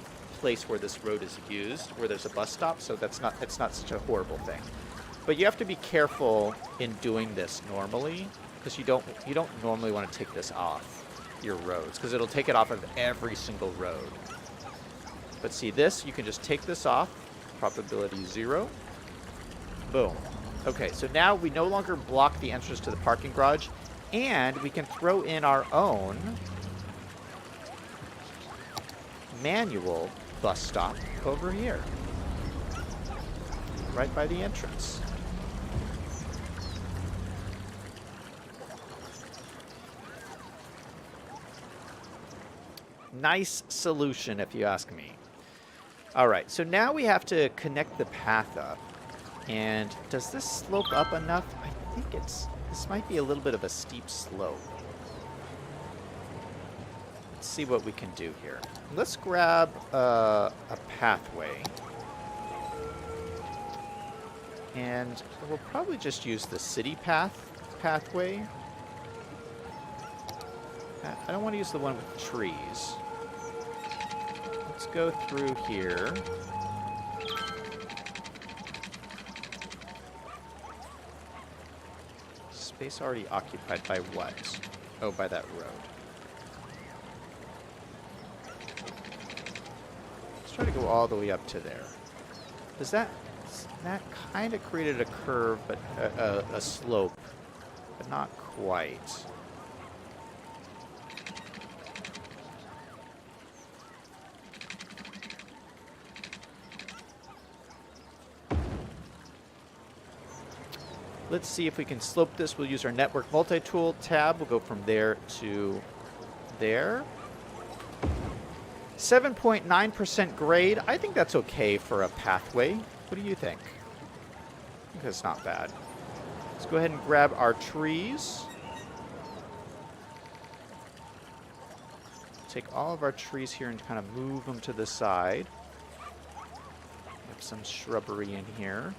place where this road is used, where there's a bus stop, so it's not such a horrible thing. But you have to be careful in doing this normally, because you don't normally want to take this off your roads, because it'll take it off of every single road. But see this, you can just take this off, probability 0. Boom. Okay, so now we no longer block the entrance to the parking garage, and we can throw in our own manual bus stop over here, right by the entrance. Nice solution, if you ask me. All right, so now we have to connect the path up. And does this slope up enough? I think this might be a little bit of a steep slope. Let's see what we can do here. Let's grab a pathway. And we'll probably just use the city pathway. I don't want to use the one with trees. Let's go through here. Space already occupied by what? Oh, by that road. Let's try to go all the way up to there. Does that kind of created a curve, but a slope, but not quite. Let's see if we can slope this. We'll use our network multi-tool tab. We'll go from there to there. 7.9% grade. I think that's okay for a pathway. What do you think? I think that's not bad. Let's go ahead and grab our trees. Take all of our trees here and kind of move them to the side. Have some shrubbery in here.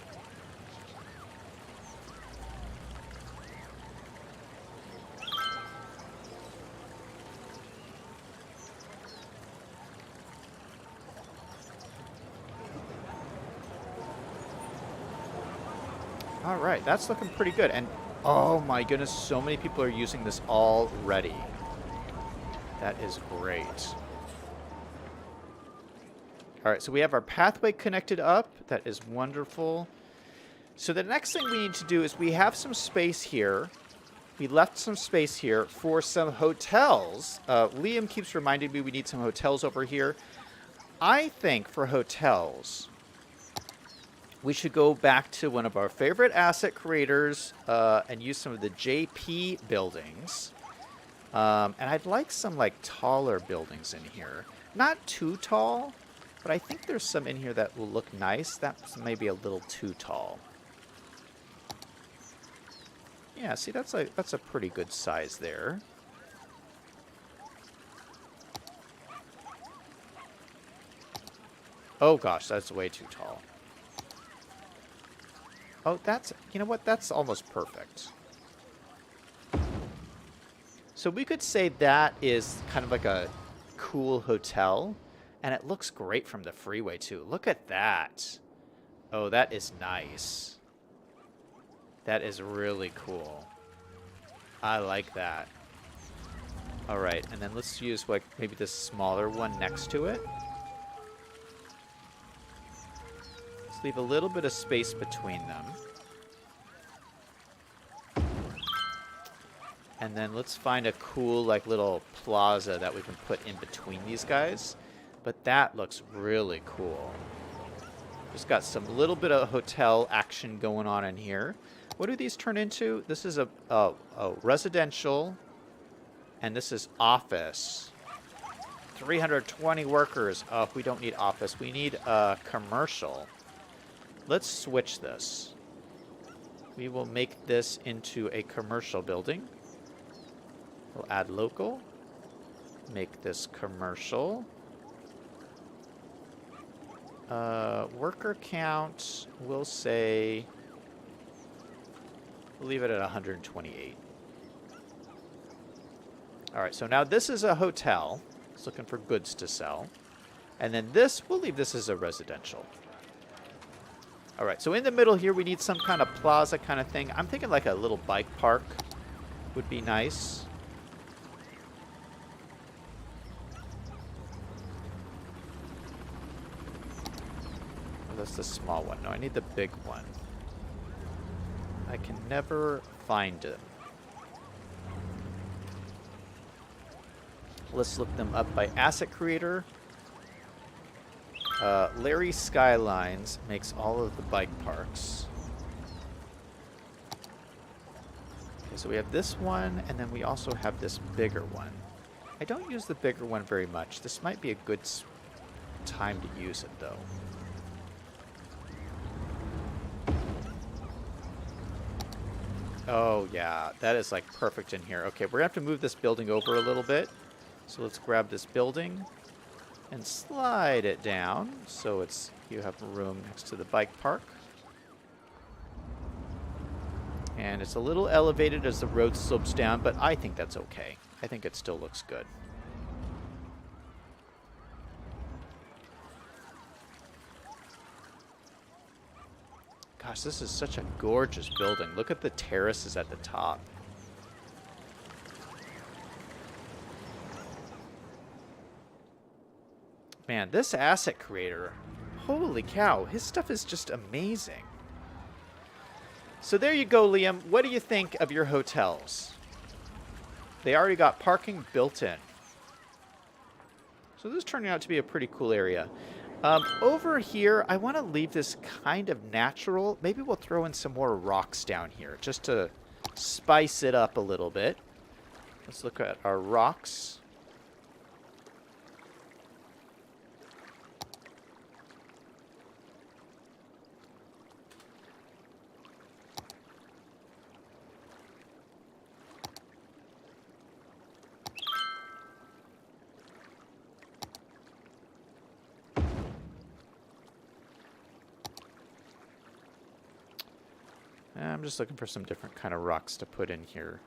All right, that's looking pretty good. And oh my goodness, so many people are using this already. That is great. All right, so we have our pathway connected up. That is wonderful. So the next thing we need to do is we have some space here. We left some space here for some hotels. Liam keeps reminding me we need some hotels over here. I think for hotels, we should go back to one of our favorite asset creators and use some of the JP buildings. And I'd like some like taller buildings in here. Not too tall, but I think there's some in here that will look nice. That's maybe a little too tall. Yeah, see, that's a pretty good size there. Oh gosh, that's way too tall. Oh, you know what? That's almost perfect. So we could say that is kind of like a cool hotel, and it looks great from the freeway too. Look at that. Oh, that is nice. That is really cool. I like that. All right, and then let's use like maybe this smaller one next to it. Let's leave a little bit of space between them. And then let's find a cool like little plaza that we can put in between these guys. But that looks really cool. Just got some little bit of hotel action going on in here. What do these turn into? This is a residential, and this is office. 320 workers. Oh, we don't need office. We need commercial. let's switch this. We will make this into a commercial building. We'll add local. Make this commercial. Worker count, we'll say, we'll leave it at 128. All right, so now this is a hotel. It's looking for goods to sell. And then this, we'll leave this as a residential. All right, so in the middle here, we need some kind of plaza kind of thing. I'm thinking like a little bike park would be nice. That's the small one. No, I need the big one. I can never find it. Let's look them up by asset creator. Larry Skylines makes all of the bike parks. Okay, so we have this one, and then we also have this bigger one. I don't use the bigger one very much. This might be a good time to use it, though. Oh, yeah, that is like perfect in here. Okay, we're going to have to move this building over a little bit. So let's grab this building and slide it down so it's you have room next to the bike park. And it's a little elevated as the road slopes down, but I think that's okay. I think it still looks good. Gosh, this is such a gorgeous building. Look at the terraces at the top. Man, this asset creator, holy cow, his stuff is just amazing. So there you go, Liam. What do you think of your hotels? They already got parking built in. So this is turning out to be a pretty cool area. Over here, I want to leave this kind of natural. Maybe we'll throw in some more rocks down here just to spice it up a little bit. Let's look at our rocks. I'm just looking for some different kind of rocks to put in here.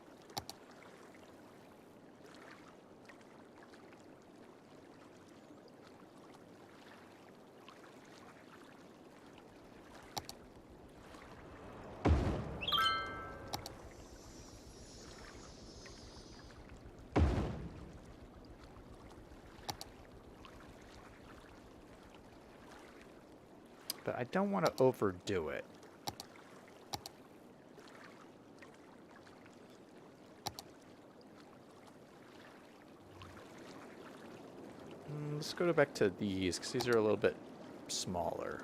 But I don't want to overdo it. Let's go back to these, because these are a little bit smaller.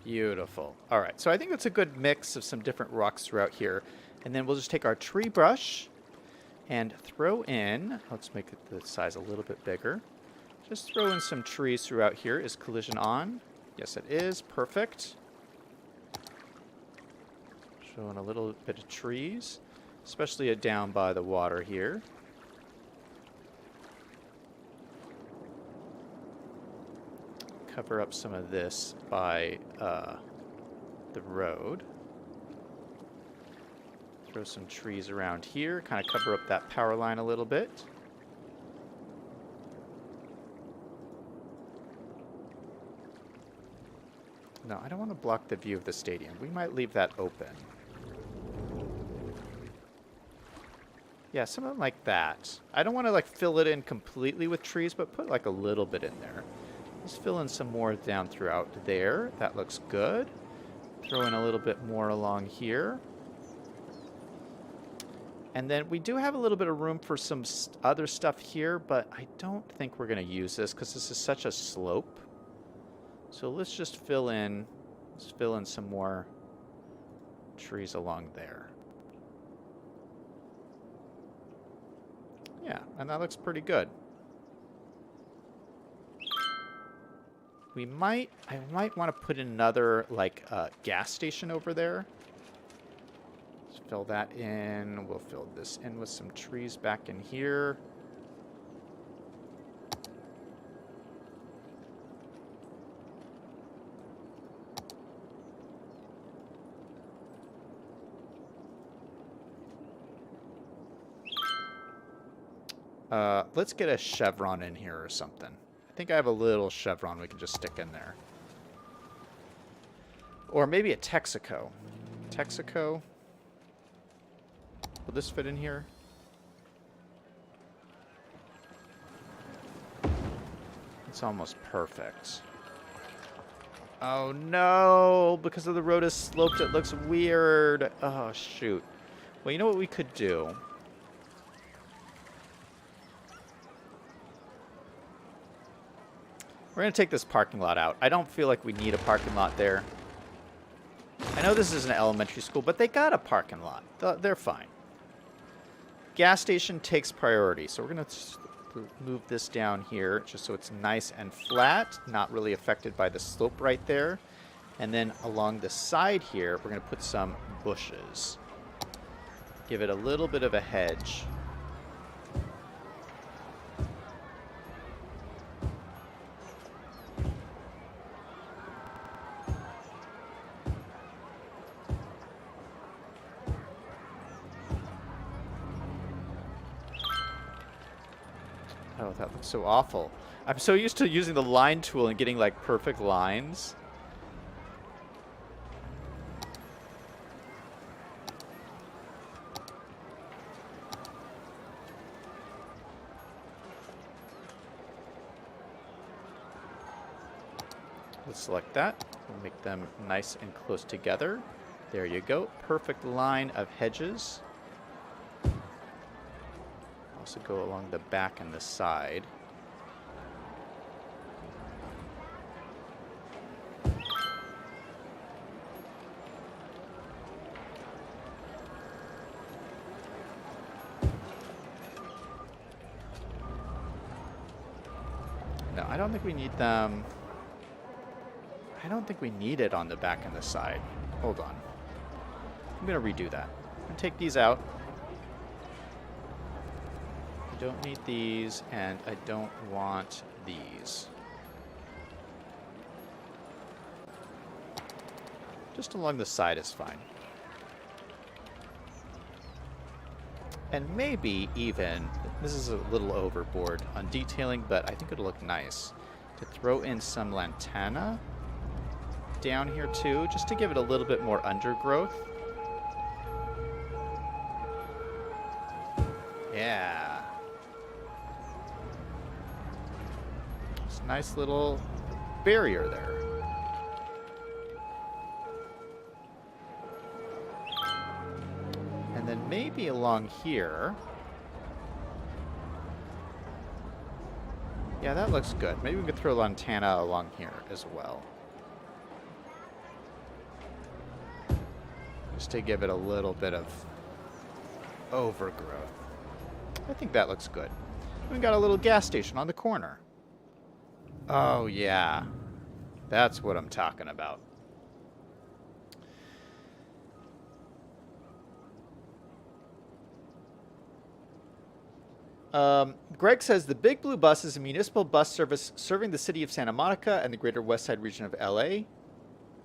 Beautiful. All right, so I think that's a good mix of some different rocks throughout here. And then we'll just take our tree brush and throw in, let's make it the size a little bit bigger. Just throw in some trees throughout here. Is collision on? Yes, it is. Perfect. Showing a little bit of trees, especially down by the water here. Cover up some of this by the road. Throw some trees around here, kind of cover up that power line a little bit. No, I don't want to block the view of the stadium. We might leave that open. Yeah, something like that. I don't want to like fill it in completely with trees, but put like a little bit in there. Let's fill in some more down throughout there. That looks good. Throw in a little bit more along here. And then we do have a little bit of room for some other stuff here, but I don't think we're going to use this because this is such a slope. So let's just fill in some more trees along there. Yeah, and that looks pretty good. I might want to put another, like, gas station over there. Let's fill that in. We'll fill this in with some trees back in here. Let's get a chevron in here or something. I think I have a little chevron we can just stick in there. Or maybe a Texaco. Texaco. Will this fit in here? It's almost perfect. Oh no! Because of the road is sloped, it looks weird. Oh, shoot. Well, you know what we could do? We're going to take this parking lot out. I don't feel like we need a parking lot there. I know this is an elementary school, but they got a parking lot. They're fine. Gas station takes priority. So we're going to move this down here just so it's nice and flat, not really affected by the slope right there. And then along the side here, we're going to put some bushes. Give it a little bit of a hedge. Oh, that looks so awful. I'm so used to using the line tool and getting, like, perfect lines. Let's select that. We'll make them nice and close together. There you go. Perfect line of hedges. Also go along the back and the side. No, I don't think we need them. I don't think we need it on the back and the side. Hold on. I'm going to redo that. I'm going to take these out. I don't need these, and I don't want these. Just along the side is fine. And maybe even, this is a little overboard on detailing, but I think it'll look nice to throw in some lantana down here too, just to give it a little bit more undergrowth. Yeah. It's a nice little barrier there. And then maybe along here. Yeah, that looks good. Maybe we could throw lantana along here as well. Just to give it a little bit of overgrowth. I think that looks good. We got a little gas station on the corner. Oh, yeah. That's what I'm talking about. Greg says the Big Blue Bus is a municipal bus service serving the city of Santa Monica and the greater West Side region of LA.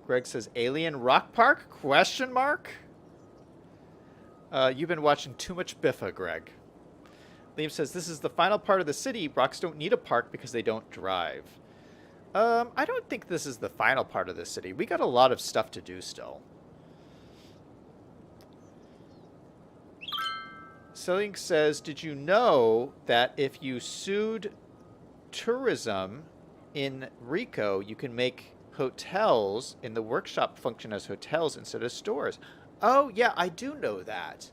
Greg says Alien Rock Park? Question mark? You've been watching too much Biffa, Greg. Liam says this is the final part of the city. Rocks don't need a park because they don't drive. I don't think this is the final part of the city. We got a lot of stuff to do still. Selling says, did you know that if you sued tourism in Rico, you can make hotels in the workshop function as hotels instead of stores? Oh, yeah, I do know that.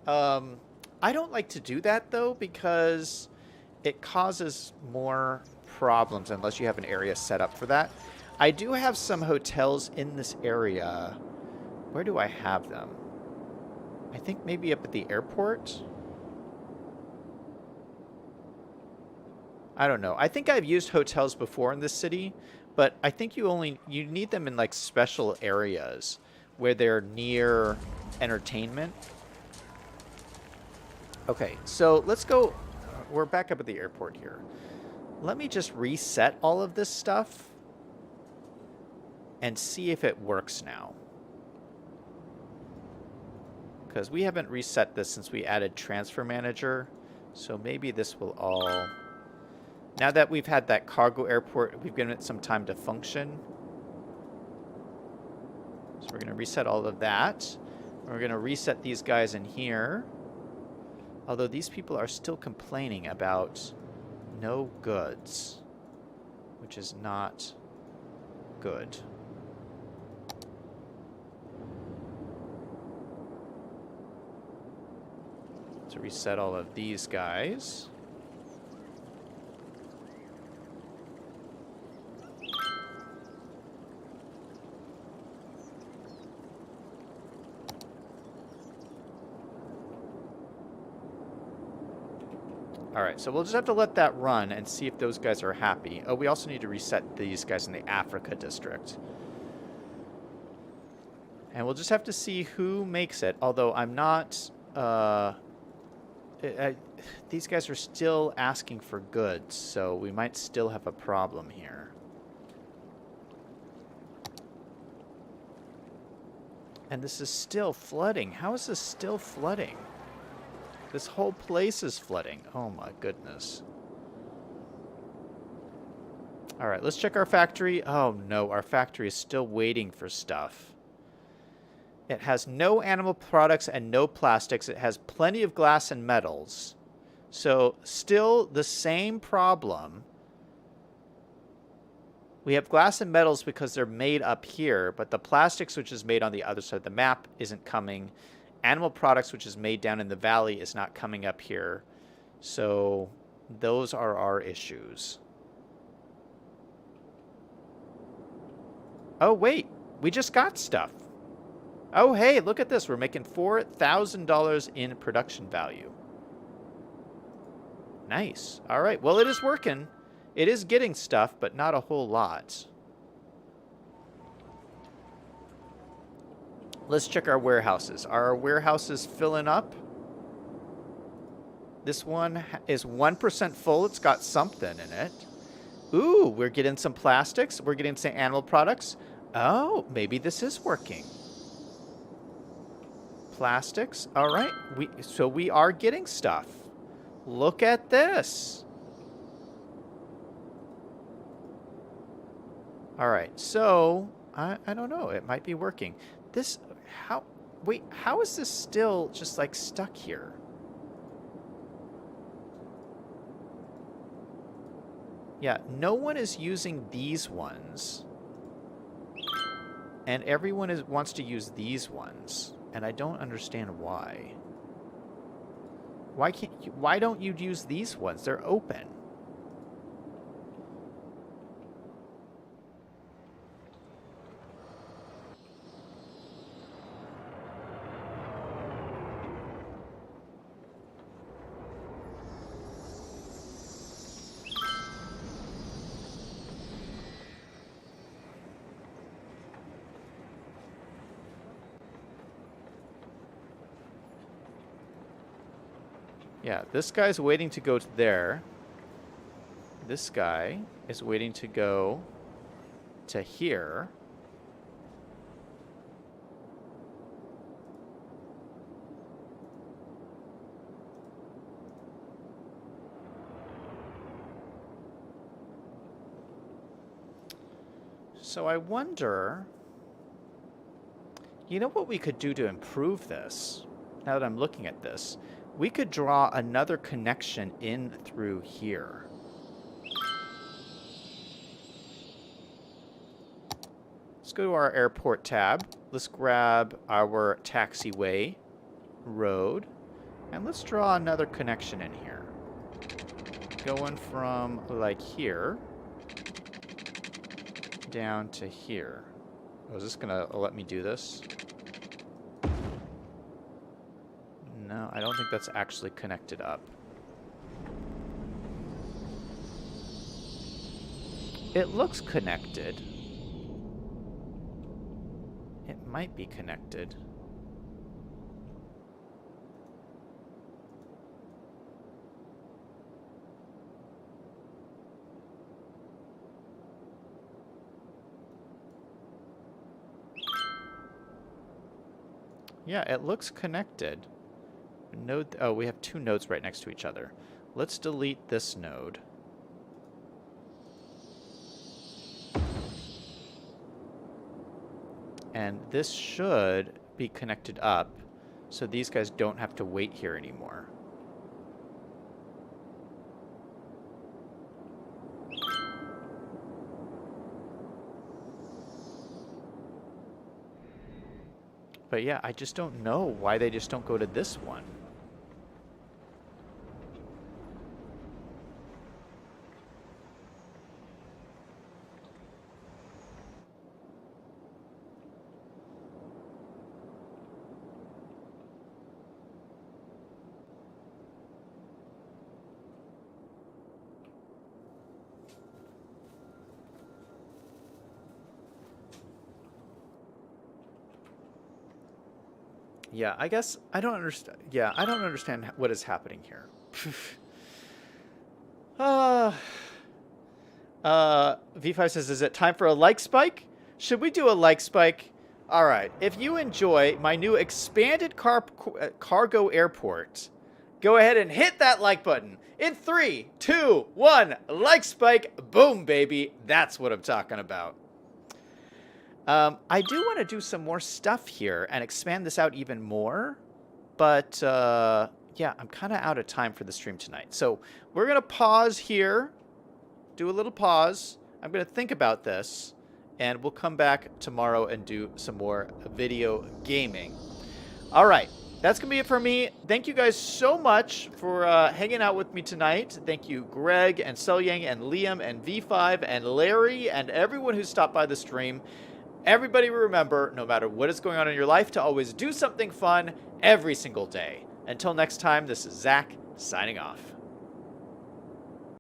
I don't like to do that, though, because it causes more problems unless you have an area set up for that. I do have some hotels in this area. Where do I have them? I think maybe up at the airport. I don't know. I think I've used hotels before in this city, but I think you need them in like special areas where they're near entertainment. Okay, so let's go. We're back up at the airport here. Let me just reset all of this stuff and see if it works now. Because we haven't reset this since we added Transfer Manager. So maybe this will all... Now that we've had that cargo airport, we've given it some time to function. So we're going to reset all of that. We're going to reset these guys in here. Although these people are still complaining about no goods, which is not good. To reset all of these guys. Alright, so we'll just have to let that run and see if those guys are happy. Oh, we also need to reset these guys in the Africa district. And we'll just have to see who makes it, although I'm not... these guys are still asking for goods, so we might still have a problem here. And this is still flooding. How is this still flooding? This whole place is flooding. Oh my goodness. Alright, let's check our factory. Oh no, our factory is still waiting for stuff. It has no animal products and no plastics. It has plenty of glass and metals. So, still the same problem. We have glass and metals because they're made up here, but the plastics, which is made on the other side of the map, isn't coming. Animal products, which is made down in the valley, is not coming up here. So, those are our issues. Oh, wait. We just got stuff. Oh, hey, look at this. We're making $4,000 in production value. Nice. All right. Well, it is working. It is getting stuff, but not a whole lot. Let's check our warehouses. Are our warehouses filling up? This one is 1% full. It's got something in it. Ooh, we're getting some plastics. We're getting some animal products. Oh, maybe this is working. Plastics. All right. So we are getting stuff. Look at this. All right. So I don't know. It might be working. How is this still just like stuck here? Yeah, no one is using these ones. And everyone wants to use these ones. And I don't understand why. Why don't you use these ones? They're open. Yeah, this guy's waiting to go to there. This guy is waiting to go to here. So I wonder, you know what we could do to improve this? Now that I'm looking at this, we could draw another connection in through here. Let's go to our airport tab. Let's grab our taxiway road, and let's draw another connection in here. Going from like here down to here. Oh, is this gonna let me do this? No, I don't think that's actually connected up. It looks connected. It might be connected. Yeah, it looks connected. Node. Oh, we have 2 nodes right next to each other. Let's delete this node. And this should be connected up, so these guys don't have to wait here anymore. But yeah, I just don't know why they just don't go to this one. Yeah, I guess I don't understand. Yeah, I don't understand what is happening here. V5 says, is it time for a like spike? Should we do a like spike? All right. If you enjoy my new expanded cargo airport, go ahead and hit that like button. In 3, 2, 1, like spike. Boom, baby. That's what I'm talking about. I do want to do some more stuff here and expand this out even more. But, yeah, I'm kind of out of time for the stream tonight. So we're going to pause here. Do a little pause. I'm going to think about this. And we'll come back tomorrow and do some more video gaming. All right. That's going to be it for me. Thank you guys so much for hanging out with me tonight. Thank you, Greg and Selyang and Liam and V5 and Larry and everyone who stopped by the stream. Everybody remember, no matter what is going on in your life, to always do something fun every single day. Until next time, this is Zach signing off.